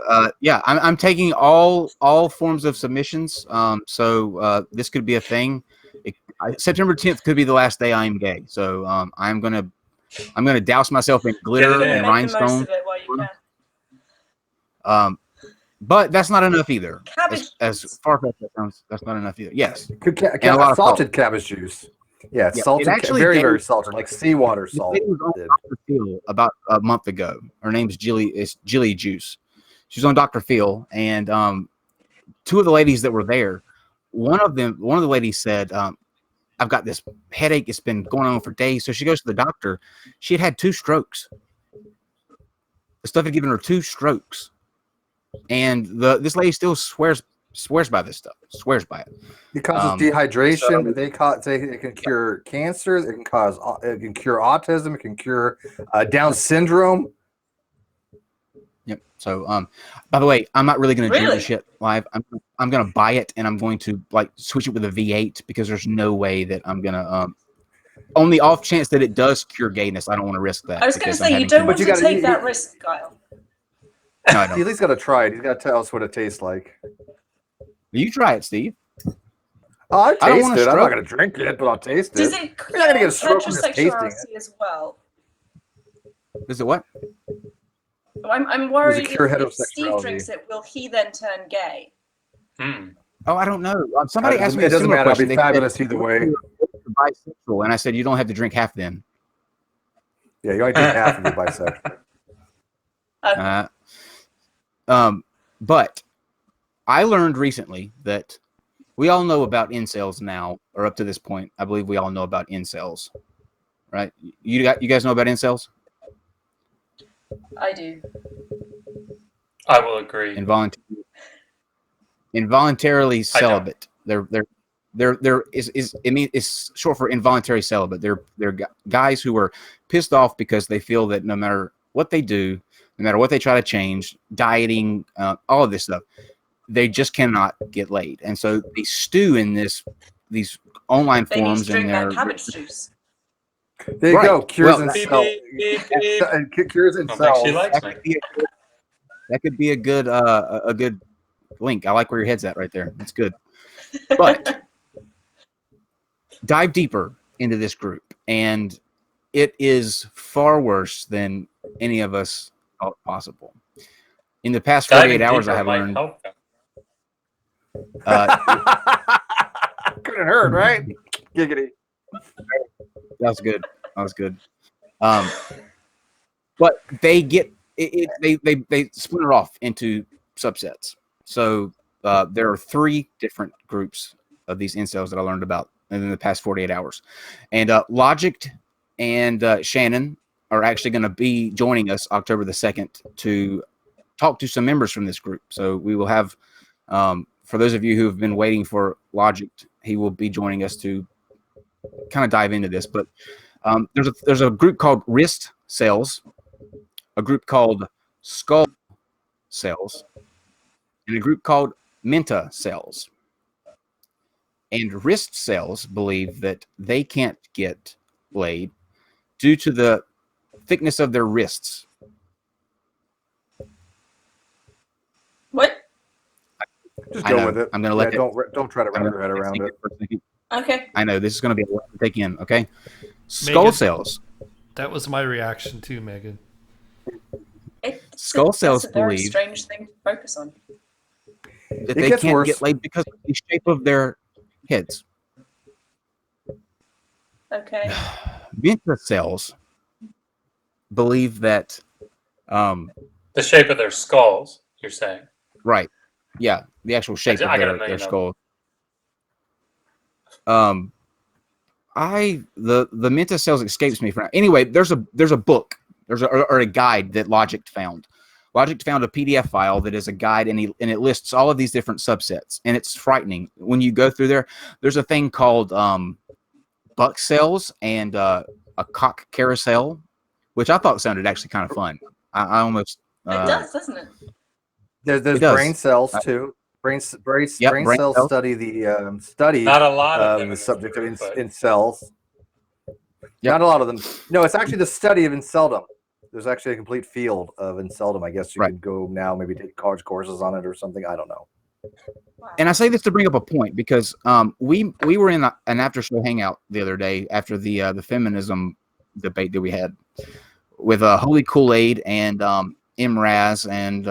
I'm taking all forms of submissions. So this could be a thing. September 10th could be the last day I am gay. So I'm gonna douse myself in glitter and rhinestones. But that's not enough either. As far as that sounds, that's not enough either. Yes. And a lot of salted cabbage juice. Yeah, it's salted. Actually, very salted, like seawater salt. It was on Dr. Phil about a month ago. Her name's Jilly. It's Jilly Juice. She's on Dr. Phil, and two of the ladies that were there, one of the ladies said, "I've got this headache. It's been going on for days." So she goes to the doctor. She had 2 strokes. The stuff had given her 2 strokes, and this lady still swears by this stuff. Swears by it. It causes dehydration. It can cure cancer. It can cure autism. It can cure Down syndrome. Yep. So, by the way, I'm not really going to drink the shit live. I'm going to buy it, and I'm going to like switch it with a V8 because there's no way that I'm going to. On the off chance that it does cure gayness, I don't want to risk that. I was going to say, you don't want to take that risk, Kyle. No, I don't. You at least got to try it. He's got to tell us what it tastes like. You try it, Steve. Oh, I taste it. I'm not going to drink it, but I'll taste it. Does it cure heterosexuality as well? Does it what? I'm worried if Steve drinks it, will he then turn gay? Oh, I don't know. Somebody asked me it a similar question. It'll be fabulous either way. Bisexual, and I said you don't have to drink half then. Yeah, you only drink half if you're bisexual. But I learned recently that we all know about incels now, or up to this point, I believe we all know about incels, right? You guys know about incels? I do. I will agree. Involuntarily celibate. It's short for involuntary celibate. They're guys who are pissed off because they feel that no matter what they do, no matter what they try to change, dieting, all of this stuff, they just cannot get laid, and so they stew in these online forums. They drink that cabbage juice. There you go. Cures himself. Cures himself. She likes me. That could be a good link. I like where your head's at right there. That's good. But dive deeper into this group, and it is far worse than any of us thought possible. In the past 48 hours, I have learned. Couldn't hurt, right? Giggity. That was good. But they get it. They splinter off into subsets. So there are 3 different groups of these incels that I learned about in the past 48 hours, and Logic and Shannon are actually going to be joining us October the 2nd to talk to some members from this group. So we will have, for those of you who have been waiting for Logic, he will be joining us to kind of dive into this. But there's a group called Wrist Cells, a group called Skull Cells, and a group called Menta Cells. And Wrist Cells believe that they can't get laid due to the thickness of their wrists. What? Just I go know. with it. I'm going to let don't try to wrap your head around it. Okay. I know this is going to be a lot to take in. Okay, skull Megan. cells. That was my reaction too, Megan. Skull cells That's a very believe strange thing to focus on. that It they gets can't worse. get laid because of the shape of their heads. Okay. Venta cells believe that, The shape of their skulls, you're saying? right? Yeah, the actual shape I of got a their million of skull. The Menta cells escapes me for now. Anyway, there's a book, or a guide that Logic found. Logic found a PDF file that is a guide, and it lists all of these different subsets, and it's frightening when you go through there. There's a thing called buck cells and a cock carousel, which I thought sounded actually kind of fun. I almost It does, doesn't it? There's It does. brain cells too. Brain brain cells cells. study the study Not a lot of them in the this subject group, of but- in cells. Yep. Not a lot of them. No, it's actually the study of inceldom. There's actually a complete field of inceldom. I guess you Right. could go now, maybe take college courses on it or something. I don't know. Wow. And I say this to bring up a point because we were in an after show hangout the other day after the feminism debate that we had with Holy Kool-Aid and Imraz and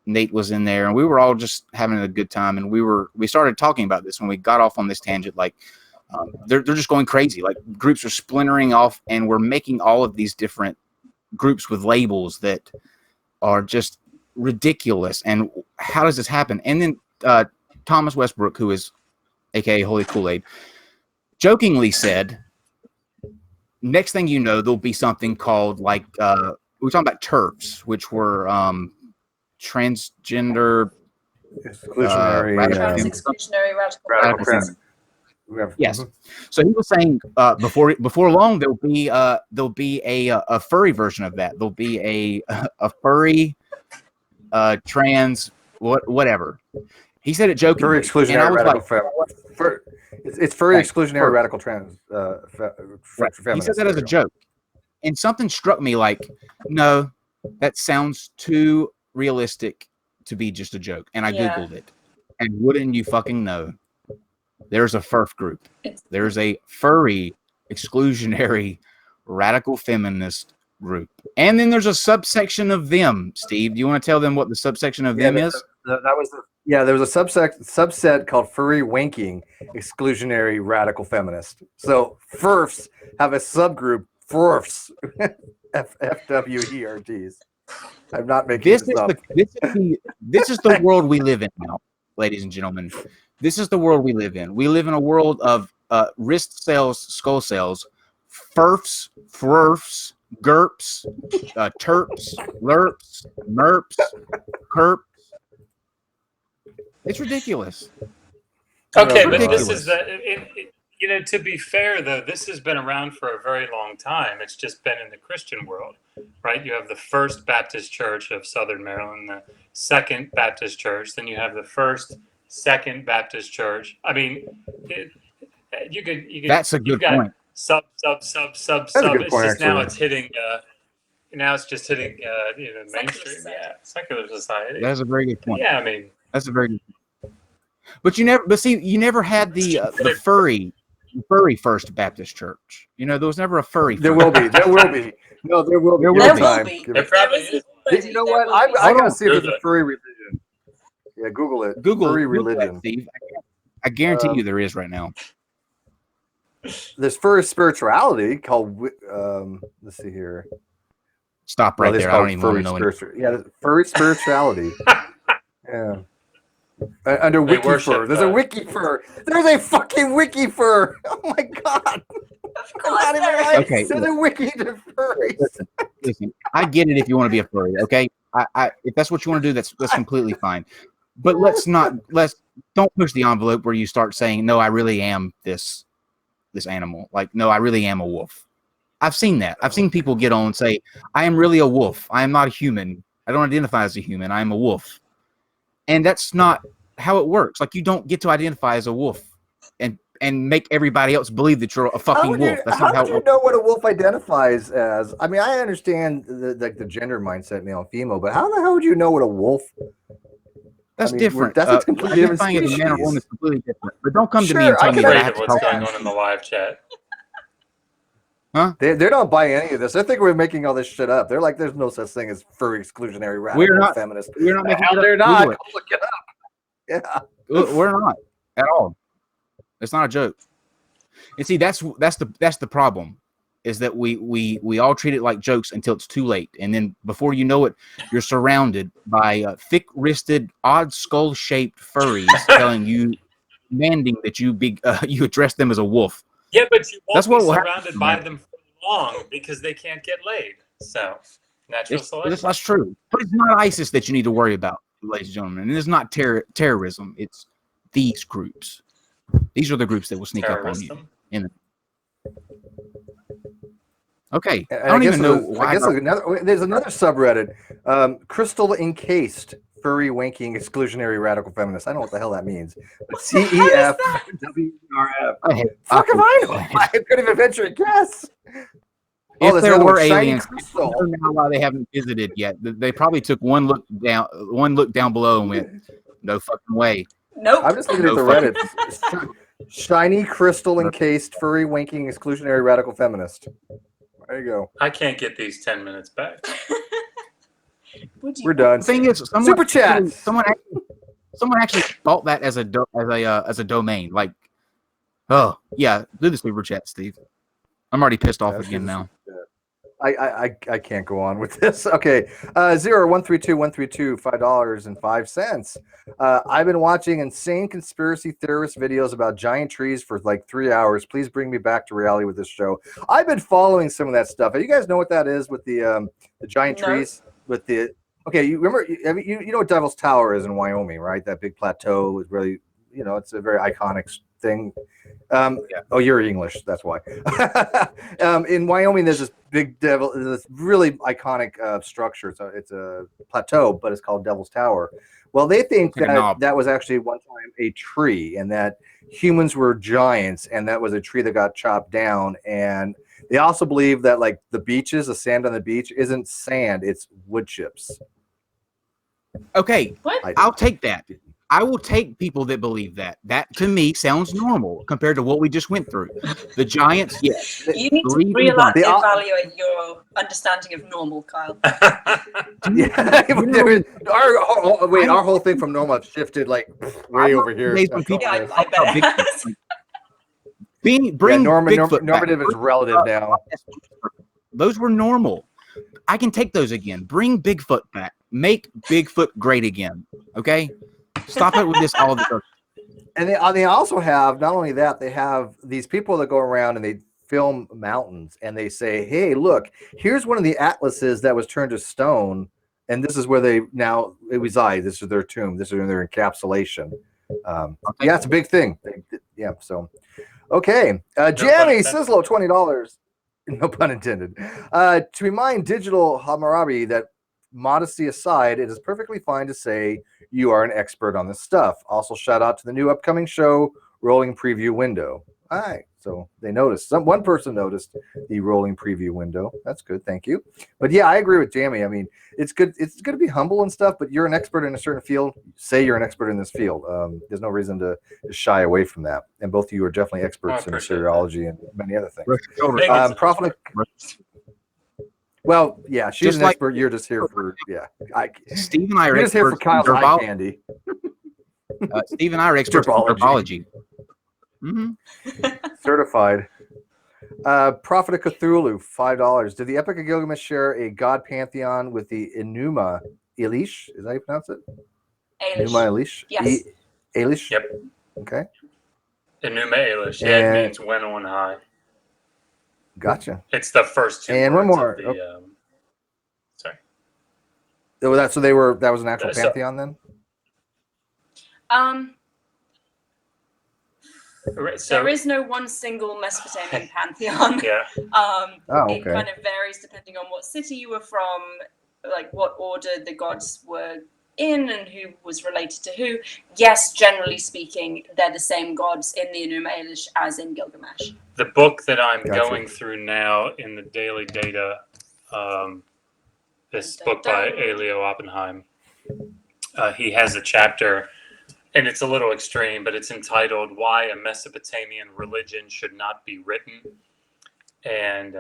Nate was in there, and we were all just having a good time, and we started talking about this when we got off on this tangent. Like they're just going crazy. Like groups are splintering off, and we're making all of these different groups with labels that are just ridiculous. And how does this happen? And then Thomas Westbrook, who is aka Holy Kool-Aid, jokingly said, next thing you know, there'll be something called like we're talking about TERFs, which were transgender Exclusionary. Trans-exclusionary radical. radical trans. Yes. So he was saying before long there'll be a furry version of that. There'll be a furry trans whatever. He said it jokingly. Furry exclusionary and I was radical like, it's furry Right. exclusionary Furry. radical trans. Right. He Feminist. said that as a joke, and something struck me like, no, that sounds too realistic to be just a joke. And I Yeah. googled it, and wouldn't you fucking know? There's a FERF group. There's a furry exclusionary radical feminist group, and then there's a subsection of them. Steve, do you want to tell them what the subsection of them is? There was a subset called furry wanking exclusionary radical feminist. So FERFs have a subgroup, FERFs, FWERTs. I'm not making this up. This is the world we live in now, ladies and gentlemen. This is the world we live in. We live in a world of wrist cells, skull cells, FERFs, FRFs, GURPs, TERPs, LERPs, MERPs, KERPs. It's ridiculous. Okay, Oh, but God. this is to be fair though, this has been around for a very long time. It's just been in the Christian world, right? You have the First Baptist Church of Southern Maryland, the Second Baptist Church, then you have the First, Second Baptist Church. I mean, you could. That's a good point. Sub. a It's good just point, now actually. it's hitting. Now it's just hitting Secular mainstream. society. Yeah, secular society. That's a very good point. Yeah, I mean, That's a very good point. But you never had the furry First Baptist Church. There was never a furry. There will be. There will be. No, there will be. There Give will it be. time. There Give there it- probably There is. is already- You know there what? will I be. gotta Hold see if on. there's a furry religion. Yeah, Google it. Google furry Google that, religion. Steve. I guarantee you there is right now. There's furry spirituality called. Let's see here. Stop right Well, it's there. I don't called even want furry to know. Any- spiritual. Yeah, furry spirituality. Yeah. Under They Wiki worship, Fur. There's a Wiki Fur. There's a fucking Wiki Fur. Oh my god. Of course Not even there right. is. Okay. There's a Wiki to furries. Listen, I get it if you want to be a furry. Okay, if that's what you want to do, that's completely fine. But let's don't push the envelope where you start saying, no, I really am this animal. Like, no, I really am a wolf. I've seen that. I've seen people get on and say, I am really a wolf. I am not a human. I don't identify as a human. I am a wolf. And that's not how it works. Like, you don't get to identify as a wolf and make everybody else believe that you're a fucking wolf. That's not how would it you works. know what a wolf identifies as? I mean, I understand the gender mindset, male and female, but how the hell would you know what a wolf That's I mean, different. that's a completely different Identifying as a man or woman is species. completely different. But don't come to me Sure, and tell I me can that I Afraid have of to what's talk. going on in the live chat. They don't buy any of this. I think we're making all this shit up. They're like, there's no such thing as furry exclusionary radical not- feminists. We're not making it up. They're not. Google it. Go look it up. Yeah. We're not at all. It's not a joke. And see, that's the problem, is that we all treat it like jokes until it's too late, and then before you know it, you're surrounded by thick-wristed, odd skull-shaped furries telling you, demanding that you you address them as a wolf. Yeah, but you won't That's be what will happen, surrounded by man. them for long because they can't get laid. So, natural selection. That's true, but it's not ISIS that you need to worry about, ladies and gentlemen, and it's not terrorism. It's these groups. These are the groups that will sneak up on you. Okay, And I don't even know I guess there's another subreddit, crystal encased furry wanking exclusionary radical feminist. I don't know what the hell that means. But CEFWRF. Fuck if I know. I couldn't even venture a guess. If there were aliens, I crystal. don't know why they haven't visited yet. They probably took one look down below and went, "No fucking way." Nope. I'm just looking at the Reddit. Shiny crystal encased furry wanking exclusionary radical feminist. There you go. I can't get these 10 minutes back. We're done. The thing is, Super chat. Someone actually bought that as a domain. Like, oh yeah, do the super chat, Steve. I'm already pissed off again now. I can't go on with this. Okay, 0132132 $5.05. I've been watching insane conspiracy theorist videos about giant trees for like 3 hours. Please bring me back to reality with this show. I've been following some of that stuff. You guys know what that is with the giant trees? With the you remember? You know what Devil's Tower is in Wyoming, right? That big plateau is really, it's a very iconic thing. Oh, you're English, that's why. In Wyoming, there's this big this really iconic structure. It's a plateau, but it's called Devil's Tower. Well, they think that was actually one time a tree, and that humans were giants, and that was a tree that got chopped down. And they also believe that like the beaches, the sand on the beach, isn't sand; it's wood chips. Okay, What? I'll take that. I will take people that believe that. That to me sounds normal compared to what we just went through. The giants, yes. You need to reevaluate your understanding of normal, Kyle. Yeah, our whole thing from normal shifted like way over here. Yeah, I bet. Normative is relative now. Those were normal. I can take those again. Bring Bigfoot back. Make Bigfoot great again. Okay? Stop it with this all the time. And they also have, not only that, they have these people that go around and they film mountains and they say, hey, look, here's one of the atlases that was turned to stone, and this is where they now reside. This is their tomb. This is their encapsulation. Yeah, it's a big thing. Yeah, so okay. Jamie Sizzlo, $20. No pun intended. To remind digital Hammurabi that modesty aside, it is perfectly fine to say you are an expert on this stuff. Also, shout out to the new upcoming show, Rolling Preview Window. All right, so they noticed. One person noticed the rolling preview window. That's good, thank you. But yeah, I agree with Jamie. I mean, it's good. It's good to be humble and stuff, but you're an expert in a certain field. Say you're an expert in this field. There's no reason to shy away from that. And both of you are definitely experts in seriology and many other things. Well, yeah, she's an expert. You're just here for Steve and I are just here for Kyle's eye candy. Steve and I are experts in herbology. Mm-hmm. Certified. Prophet of Cthulhu, $5. Did the Epic of Gilgamesh share a god pantheon with the Enuma Elish? Is that how you pronounce it? Enuma Elish? Yes. Elish? Yep. Okay. Enuma Elish. Yeah, it means when on high. Gotcha. It's the first two and words one more. of the, sorry. That was an actual pantheon then? There is no one single Mesopotamian pantheon. Yeah. It kind of varies depending on what city you were from, like what order the gods were in and who was related to who. Yes, generally speaking, they're the same gods in the Enuma Elish as in Gilgamesh. The book that I'm going through now in the daily data, this book by Elio Oppenheim, he has a chapter, and it's a little extreme, but it's entitled "Why a Mesopotamian Religion Should Not Be Written." And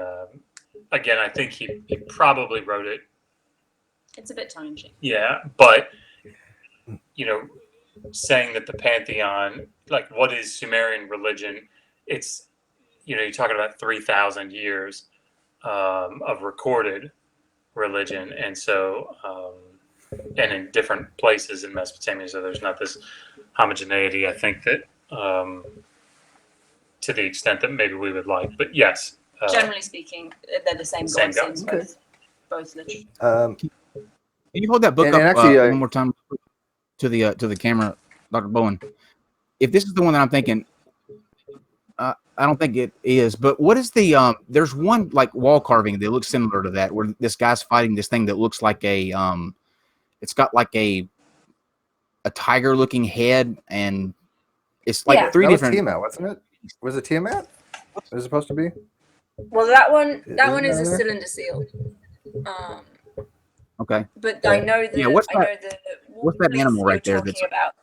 again, I think he probably wrote it. It's a bit tongue in cheek. Yeah, but saying that the pantheon, like what is Sumerian religion? It's you're talking about 3,000 years of recorded religion, and so and in different places in Mesopotamia, so there's not this homogeneity. I think that to the extent that maybe we would like, but yes, Generally speaking, they're the same Same gods in gods. both literature. Can you hold that book And up actually, one more time to the camera, Dr. Bowen? If this is the one that I'm thinking, I don't think it is. But what is the there's one like wall carving that looks similar to that, where this guy's fighting this thing that looks like a it's got like a tiger-looking head, and it's like Yeah. three that was different. Tiamat, wasn't it? Was it Tiamat? Was it supposed to be? Well, that one Isn't is that a there? cylinder seal. Okay, But I know the Yeah, what's I know that- the what's that wolf animal right you're there talking about.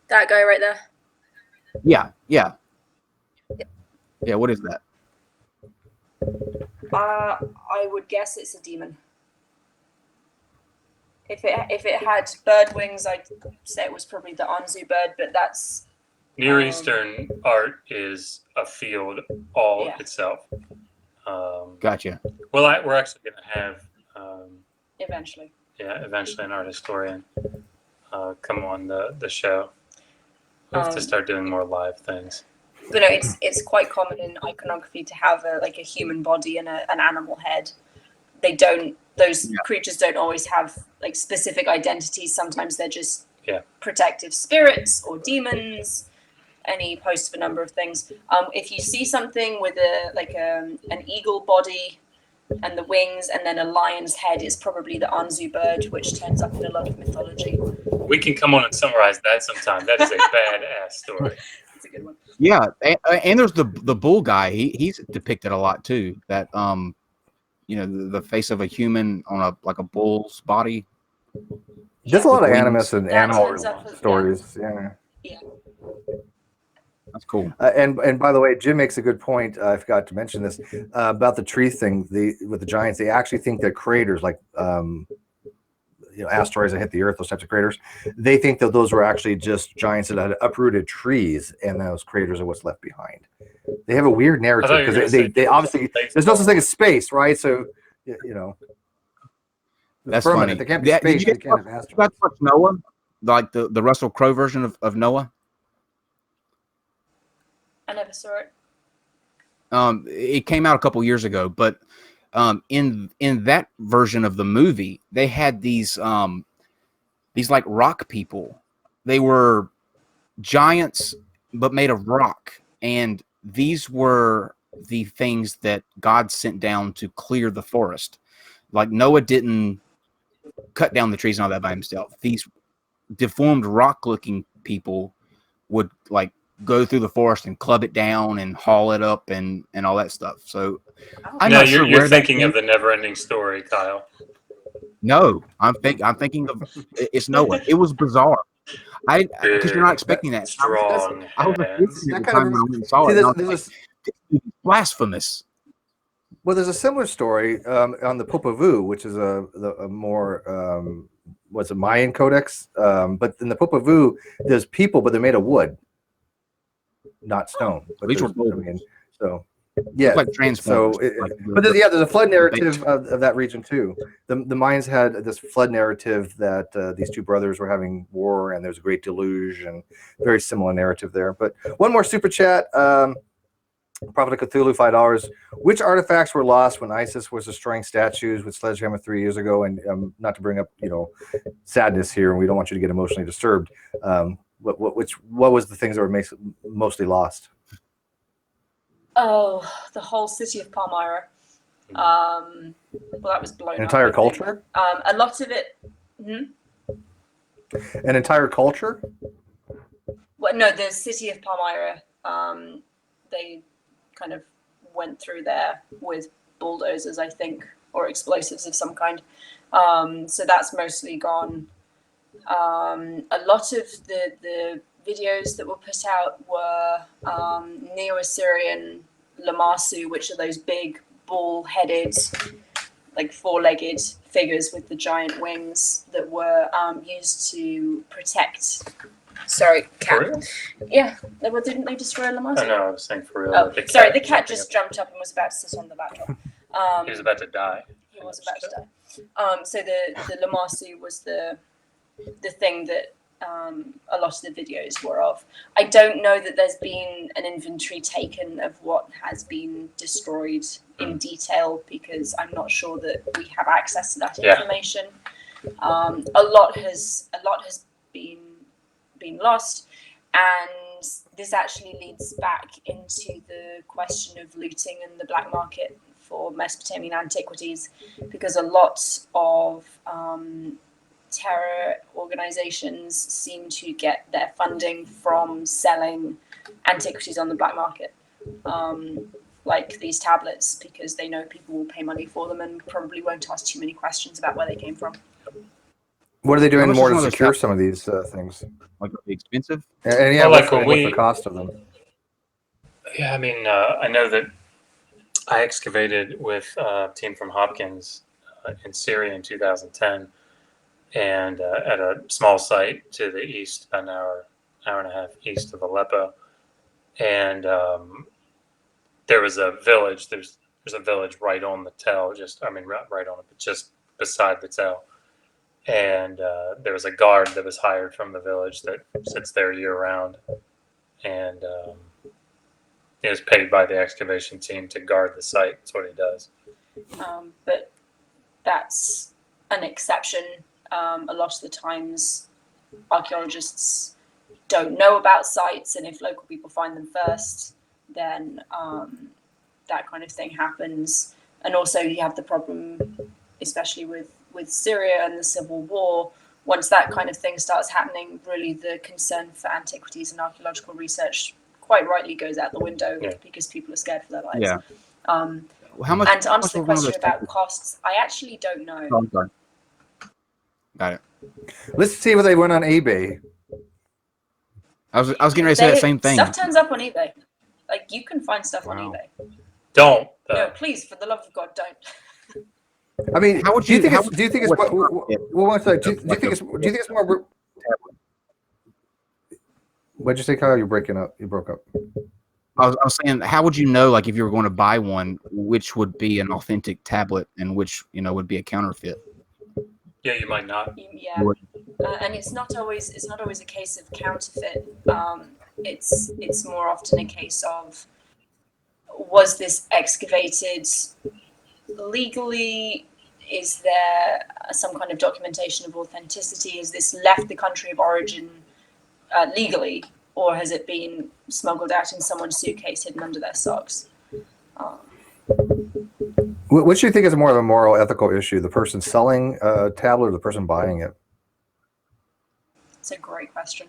That guy right there. yeah. What is that? I would guess it's a demon. If it had bird wings, I'd say it was probably the Anzu bird, but that's Near Eastern art is a field all Yeah. itself. Gotcha. Well, we're actually going to have, eventually. eventually an art historian come on the show. We have to start doing more live things. But no, it's quite common in iconography to have a human body and an animal head. Those creatures don't always have like specific identities. Sometimes they're just protective spirits or demons, any host of a number of things. If you see something with an eagle body and the wings and then a lion's head, it's probably the Anzu bird, which turns up in a lot of mythology. We can come on and summarize that sometime. That is a badass story. It's a good one. Yeah, and there's the bull guy. He's depicted a lot too. That the face of a human on a bull's body. There's a lot of Wings. animus and That animal turns up, stories. Yeah. That's cool. And by the way, Jim makes a good point. I forgot to mention this about the tree thing. With the giants, they actually think that craters, like asteroids that hit the Earth, those types of craters, they think that those were actually just giants that had uprooted trees, and those craters are what's left behind. They have a weird narrative because they obviously there's no such thing as space, right? So That's firmament. funny. They can't be space. They can't have You asteroids. got to watch Noah, like the Russell Crowe version of Noah. I never saw it. It came out a couple years ago, but in that version of the movie, they had these like rock people. They were giants, but made of rock, and these were the things that God sent down to clear the forest. Like Noah didn't cut down the trees and all that by himself. These deformed rock-looking people would like go through the forest and club it down and haul it up and all that stuff. So I'm not sure you're where that thinking of came. the never-ending story, Kyle. No, I'm thinking of it's Noah. It was bizarre. Because you're not expecting that. Strong. I was a kid That at the kind of time when I went and saw See, it. And I was there's like, this- this is blasphemous. Well, there's a similar story on the Popol which is a more what's a Mayan codex. But in the Popol Vuh, there's people, but they're made of wood, not stone. But These were there's- boulders. so yeah. Like Transformers. But there's a flood narrative of that region too. The Mayans had this flood narrative that these two brothers were having war and there's a great deluge, and very similar narrative there. But one more super chat. Prophet of Cthulhu, $5. Which artifacts were lost when ISIS was destroying statues with sledgehammer 3 years ago? And not to bring up sadness here, and we don't want you to get emotionally disturbed. What was the things that were mostly lost? Oh, the whole city of Palmyra. Well, that was blown up. An entire I think. culture? A lot of it. An entire culture? Well, no, the city of Palmyra. They kind of went through there with bulldozers, I think, or explosives of some kind. So that's mostly gone. A lot of the videos that were put out were Neo-Assyrian Lamassu, which are those big ball-headed, like four-legged figures with the giant wings that were used to protect. Sorry, cat. For real? Yeah, well, didn't they destroy Lamassu? Oh, no, I was saying for real. Oh, the sorry, the cat jumping just jumped up and was about to sit on the laptop. He was about to die. He was about to die. So the Lamassu was the thing that a lot of the videos were of. I don't know that there's been an inventory taken of what has been destroyed in detail, because I'm not sure that we have access to that information. A lot has been lost, and this actually leads back into the question of looting and the black market for Mesopotamian antiquities, because a lot of terror organizations seem to get their funding from selling antiquities on the black market, like these tablets, because they know people will pay money for them and probably won't ask too many questions about where they came from. What are they doing much more is to one of those secure tablets? some of these things? Like, are they expensive? And yeah, Well, like what's when the cost of them? Yeah, I mean, I know that I excavated with a team from Hopkins in Syria in 2010, and at a small site to the east, about an hour and a half east of Aleppo. And there was a village. There's a village right on the tell, right on it, but just beside the tell. And there was a guard that was hired from the village that sits there year round, and he was paid by the excavation team to guard the site. That's what he does. But that's an exception. A lot of the times, archaeologists don't know about sites, and if local people find them first, then that kind of thing happens. And also, you have the problem, especially with Syria and the civil war. Once that kind of thing starts happening, really the concern for antiquities and archaeological research quite rightly goes out the window, because people are scared for their lives. Yeah. How much? And to answer the question about costs, I actually don't know. Oh, I'm sorry. Got it. Let's see what they went on eBay. I was getting ready to say the same thing. Stuff turns up on eBay. Like, you can find stuff on eBay. Don't. No, please, for the love of God, don't. I mean, how would do you think you it's more? What'd you say, Kyle? You're breaking up. You broke up. I was saying, how would you know, like, if you were going to buy one, which would be an authentic tablet and which, would be a counterfeit? Yeah, you might not. Yeah, and it's not always a case of counterfeit. It's more often a case of, was this excavated legally? Is there some kind of documentation of authenticity? Has this left the country of origin legally, or has it been smuggled out in someone's suitcase hidden under their socks? Which do you think is more of a moral, ethical issue? The person selling a tablet or the person buying it? It's a great question.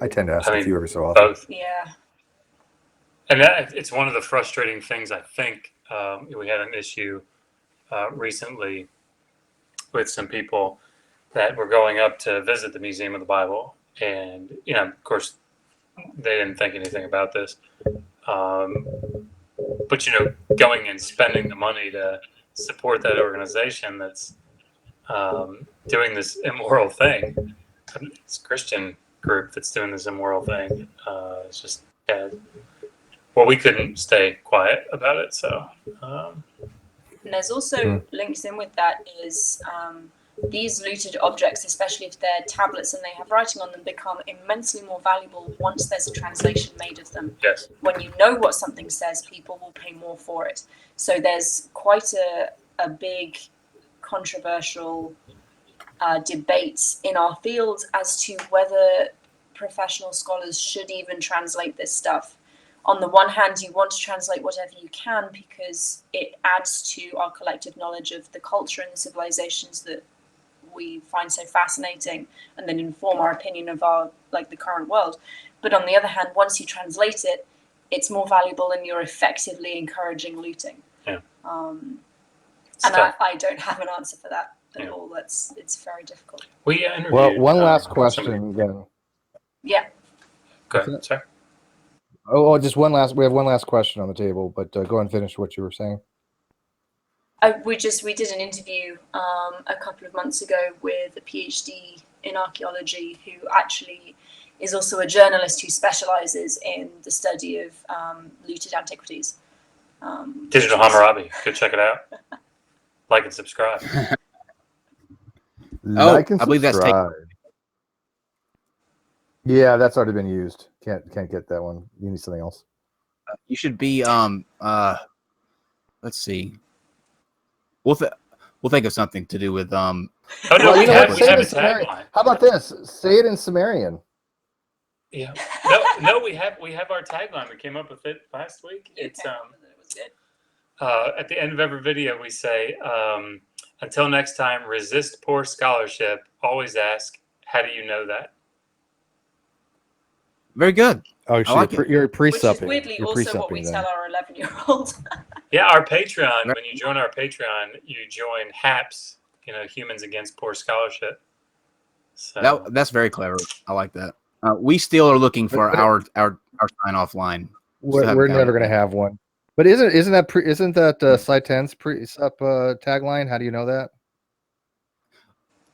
I tend to ask a few every so often. Both. Yeah. And it's one of the frustrating things, I think. We had an issue recently with some people that were going up to visit the Museum of the Bible. And, of course, they didn't think anything about this. But, going and spending the money to support that organization that's doing this immoral thing, this Christian group that's doing this immoral thing, it's just bad. Well, we couldn't stay quiet about it, so. And there's also links in with that is these looted objects, especially if they're tablets and they have writing on them, become immensely more valuable once there's a translation made of them. Yes. When you know what something says, people will pay more for it. So there's quite a big controversial debate in our field as to whether professional scholars should even translate this stuff. On the one hand, you want to translate whatever you can because it adds to our collective knowledge of the culture and the civilizations that we find so fascinating, and then inform our opinion of the current world. But on the other hand, once you translate it, it's more valuable and you're effectively encouraging looting. Yeah. And stuff. I don't have an answer for that at Yeah. all. It's very difficult. We interviewed. Well, one last somebody- question again. Yeah. Go What's ahead, that? sorry. Just one last. We have one last question on the table, but go ahead and finish what you were saying. We did an interview a couple of months ago with a PhD in archaeology who actually is also a journalist who specializes in the study of looted antiquities. Digital Hammurabi. Go check it out. Like and subscribe. Like and I believe that's subscribe. Yeah, that's already been used. Can't get that one. You need something else. You should be let's see. We'll think of something to do with Oh no, Well, we you know have what? we Say it have a in Sumerian. tagline. How about this? Say it in Sumerian. Yeah. No, we have our tagline. We came up with it last week. It's It was good. at the end of every video we say, until next time, resist poor scholarship. Always ask, how do you know that? very good. Oh, so like you're Which is pre-supping. weirdly You're also what we pre-supping tell then. our 11-year-old. Yeah, our Patreon. When you join our Patreon, you join HAPS. Humans Against Poor Scholarship. So That's very clever. I like that. We still are looking for But- our sign off line. Still haven't We're found never it. going to have one. But isn't that Site 10's pre-sup tagline? How do you know that?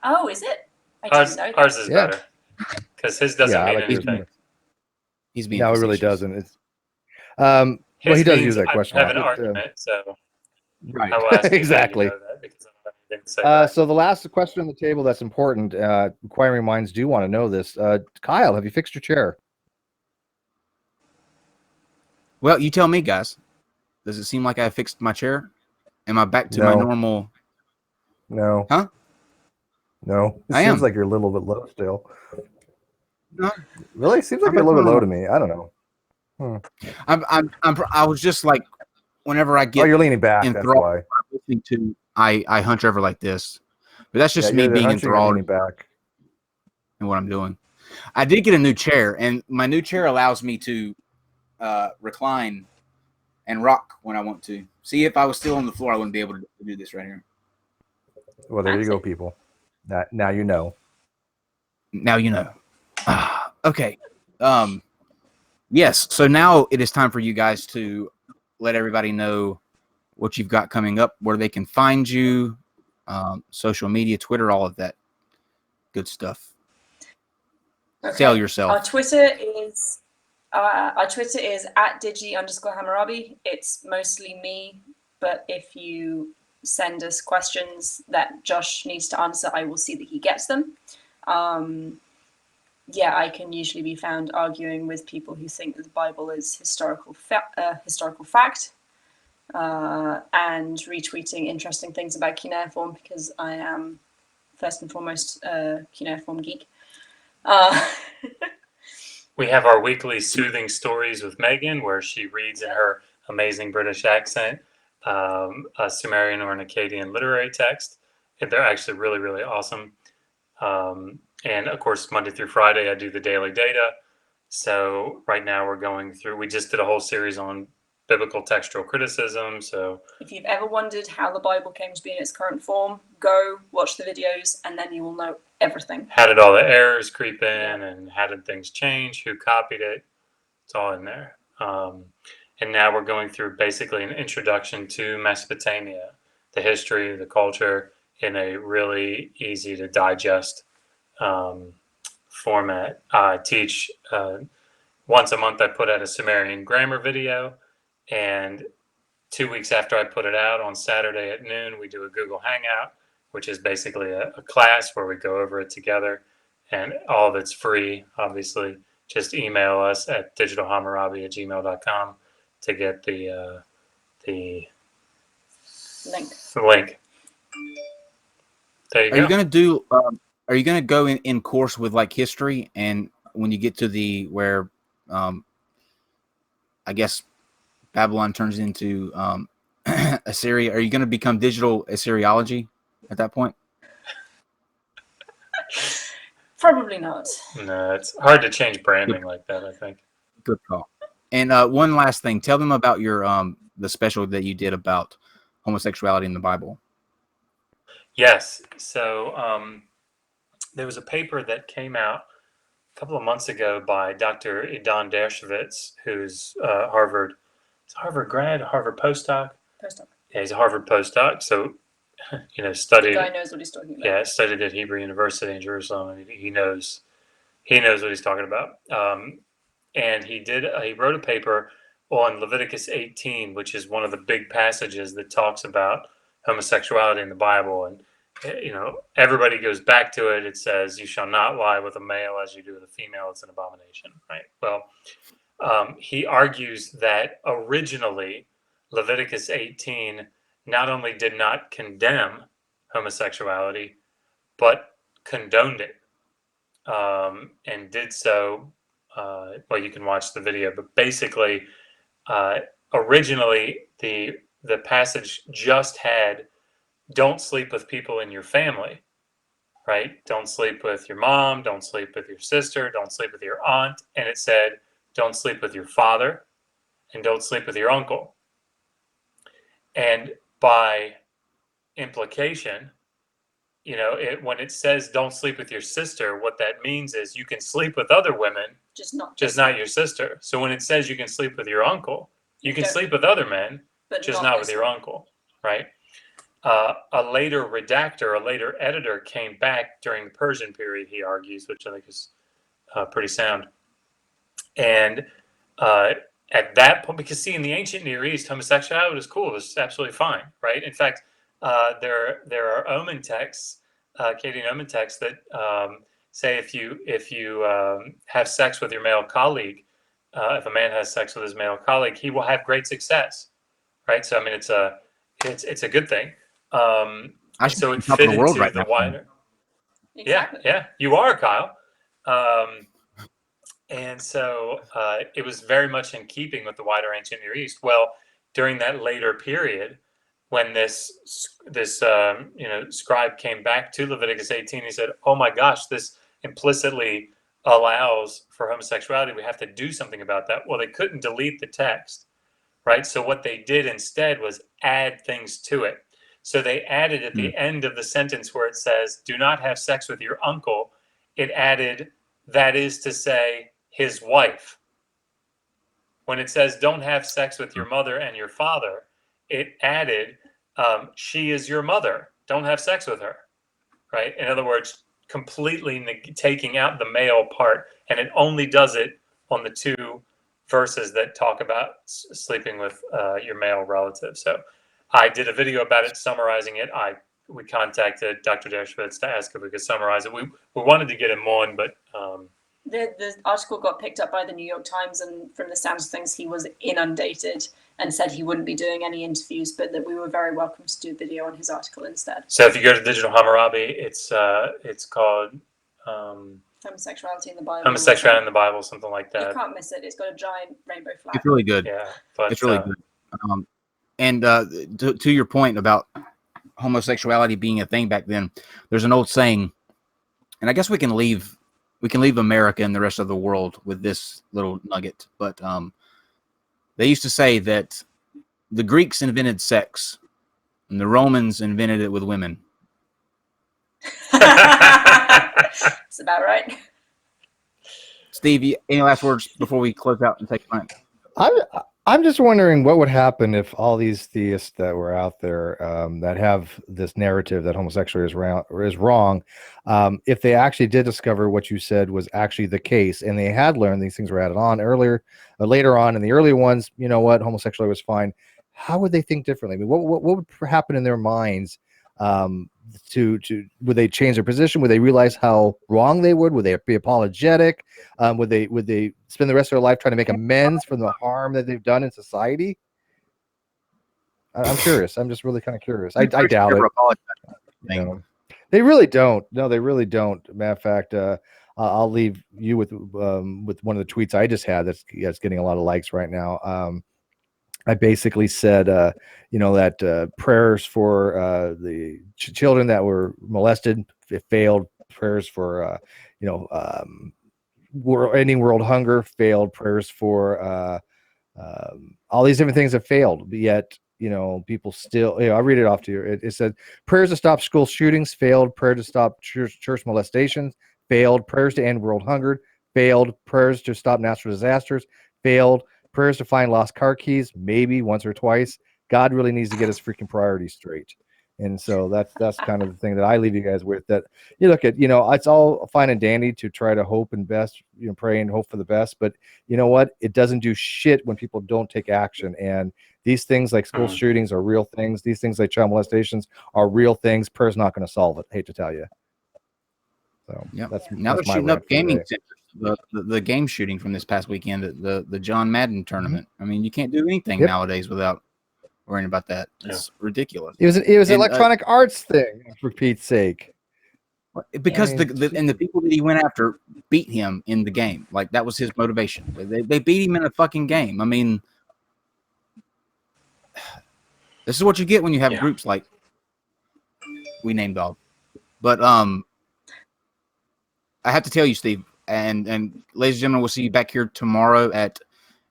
Oh, is it? I ours didn't know that. ours is Yeah. better because his doesn't I mean like yours anything. better. He's being No, it really facetious. doesn't. It's well, His he does means use that I question. have an mark, but, argument, so Right. I will ask you how you Exactly. know that because I don't have anything to say back. So the last question on the table that's important. Inquiring minds do want to know this. Kyle, have you fixed your chair? Well, you tell me, guys. Does it seem like I fixed my chair? Am I back to my No. normal? No. Huh? No. It I seems am. like you're a little bit low still. No. Really? Seems like I'm you're a back little bit to low normal. to me. I don't know. I was just like, whenever I Oh, get you're leaning back. That's enthralled why. listening to, I hunch over like this. But that's just Yeah, me you're being hunching or enthralled leaning back. in what I'm doing. I did get a new chair, and my new chair allows me to recline and rock when I want to. See, if I was still on the floor, I wouldn't be able to do this right here. Well, there you go, Fancy. people. Now you know. Now you know. Okay. Yes. So now it is time for you guys to let everybody know what you've got coming up, where they can find you, social media, Twitter, all of that good stuff. Okay. Sell yourself. Our Twitter is @digi_Hammurabi. It's mostly me, but if you send us questions that Josh needs to answer, I will see that he gets them. I can usually be found arguing with people who think that the Bible is historical fact, and retweeting interesting things about cuneiform because I am first and foremost a cuneiform geek. We have our weekly soothing stories with Megan, where she reads in her amazing British accent a Sumerian or an Akkadian literary text. And they're actually really, really awesome. And of course, Monday through Friday, I do the daily data. So right now we're going through, we just did a whole series on biblical textual criticism. So If you've ever wondered how the Bible came to be in its current form, go watch the videos and then you will know everything. how did all the errors creep in and how did things change? Who copied it? It's all in there. And now we're going through basically an introduction to Mesopotamia, the history, the culture, in a really easy to digest format. I teach once a month. I put out a Sumerian grammar video, and 2 weeks after I put it out on Saturday at noon, we do a Google Hangout, which is basically a class where we go over it together, and all of it's free. Obviously, just email us at digitalhammurabi@gmail.com to get the Link. link. There you Are go. you gonna do? Are you gonna go in course with like history, and when you get to the where, I guess Babylon turns into Assyria, are you gonna become digital Assyriology at that point? Probably not. No, it's hard to change branding like that, I think. Good call. And one last thing, tell them about your the special that you did about homosexuality in the Bible. Yes. So there was a paper that came out a couple of months ago by Dr. Idan Dershowitz, who's Harvard grad, Harvard postdoc. Postdoc. Yeah, he's a Harvard postdoc. So, The studied. guy knows what he's talking about. Yeah, studied at Hebrew University in Jerusalem, and he knows what he's talking about. And he wrote a paper on Leviticus 18, which is one of the big passages that talks about homosexuality in the Bible. And everybody goes back to it. It says, "You shall not lie with a male as you do with a female. It's an abomination." Right. Well, he argues that originally Leviticus 18 not only did not condemn homosexuality, but condoned it, and did so. Well, you can watch the video, but basically, originally the passage just had "Don't sleep with people in your family," right? Don't sleep with your mom, don't sleep with your sister, don't sleep with your aunt, and it said, "Don't sleep with your father, and don't sleep with your uncle." And by implication, when it says "Don't sleep with your sister," what that means is you can sleep with other women, Just not your sister. So when it says you can sleep with your uncle, you can Okay. sleep with other men, but just not with this your one. uncle, right? A later redactor, a later editor came back during the Persian period, he argues, which I think is pretty sound. And at that point, because see, in the ancient Near East, homosexuality was cool. It was absolutely fine, right? In fact, there are omen texts, Akkadian omen texts that say if you have sex with your male colleague, if a man has sex with his male colleague, he will have great success, right? So I mean, it's a good thing. I should So be it top of the fitted world to right the now. wider. Exactly. Yeah, you are, Kyle. And so it was very much in keeping with the wider ancient Near East. Well, during that later period, when this scribe came back to Leviticus 18, he said, "Oh my gosh, this implicitly allows for homosexuality. We have to do something about that." Well, they couldn't delete the text, right? So what they did instead was add things to it. So they added at the end of the sentence where it says, "Do not have sex with your uncle," it added, "that is to say, his wife." When it says, "Don't have sex with your mother and your father," it added, "She is your mother. Don't have sex with her." Right? In other words, completely taking out the male part, and it only does it on the two verses that talk about sleeping with your male relative. So I did a video about it, summarizing it. We contacted Dr. Dershowitz to ask if we could summarize it. We wanted to get him on, but The article got picked up by the New York Times, and from the sounds of things, he was inundated and said he wouldn't be doing any interviews, but that we were very welcome to do video on his article instead. so if you go to Digital Hammurabi, it's called Homosexuality in the Bible. Homosexuality in the Bible, something like You that. can't miss it. It's got a giant rainbow flag. It's really good. Yeah, but It's really good. And to your point about homosexuality being a thing back then, there's an old saying, and I guess we can leave America and the rest of the world with this little nugget. But they used to say that the Greeks invented sex, and the Romans invented it with women. It's about right. Steve, any last words before we close out and take a break? I'm just wondering what would happen if all these theists that were out there that have this narrative that homosexuality is wrong, if they actually did discover what you said was actually the case, and they had learned these things were added on later on in the early ones. You know what, homosexuality was fine. How would they think differently? I mean, what would happen in their minds? Would they change their position? Would they realize how wrong they would? Would they be apologetic? Would they spend the rest of their life trying to make amends for the harm that they've done in society? I'm curious. I'm just really kind of curious. I doubt it. You know, they really don't. No, they really don't. Matter of fact, I'll leave you with one of the tweets I just had that's getting a lot of likes right now. I basically said, that prayers for the children that were molested failed. Prayers for, ending world hunger failed. Prayers for all these different things have failed. But yet people still, I'll read it off to you. It said, prayers to stop school shootings, failed. Prayer to stop church molestations, failed. Prayers to end world hunger, failed. Prayers to stop natural disasters, failed. Prayers to find lost car keys, maybe once or twice. God really needs to get his freaking priorities straight. And so that's kind of the thing that I leave you guys with, that you look at, it's all fine and dandy to try to hope and best, pray and hope for the best. But you know what? It doesn't do shit when people don't take action. And these things like school shootings are real things. These things like child molestations are real things. Prayer's not going to solve it. Hate to tell you. So yeah, that's now that's they're my shooting rant up for the gaming day. centers. The game shooting from this past weekend, the John Madden tournament. I mean, you can't do anything Yep. nowadays without worrying about that. It's ridiculous. It was an And, electronic arts thing, for Pete's sake. Because I mean, the people that he went after beat him in the game. Like, that was his motivation. They beat him in a fucking game. I mean, this is what you get when you have groups like we named all. But I have to tell you, Steve, and ladies and gentlemen, we'll see you back here tomorrow at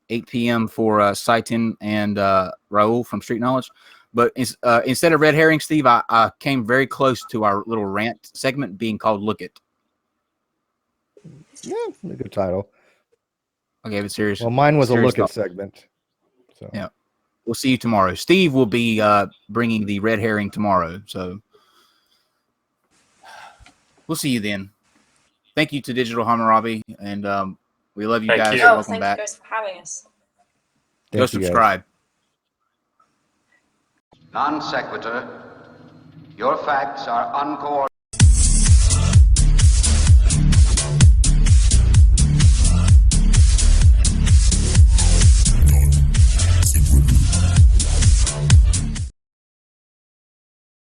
8 p.m. for Saitin and Raul from Street Knowledge. But instead of red herring, Steve, I came very close to our little rant segment being called "Look It." Yeah, a good title. I gave it serious. Well, mine was a serious look at thought. segment. So Yeah, we'll see you tomorrow. Steve will be bringing the red herring tomorrow, so we'll see you then. Thank you to Digital Hammurabi, and we love you Thank guys. you. Oh, Welcome thank back. you guys for having us. Go thank you, guys. subscribe. Non sequitur. Your facts are uncoordinated.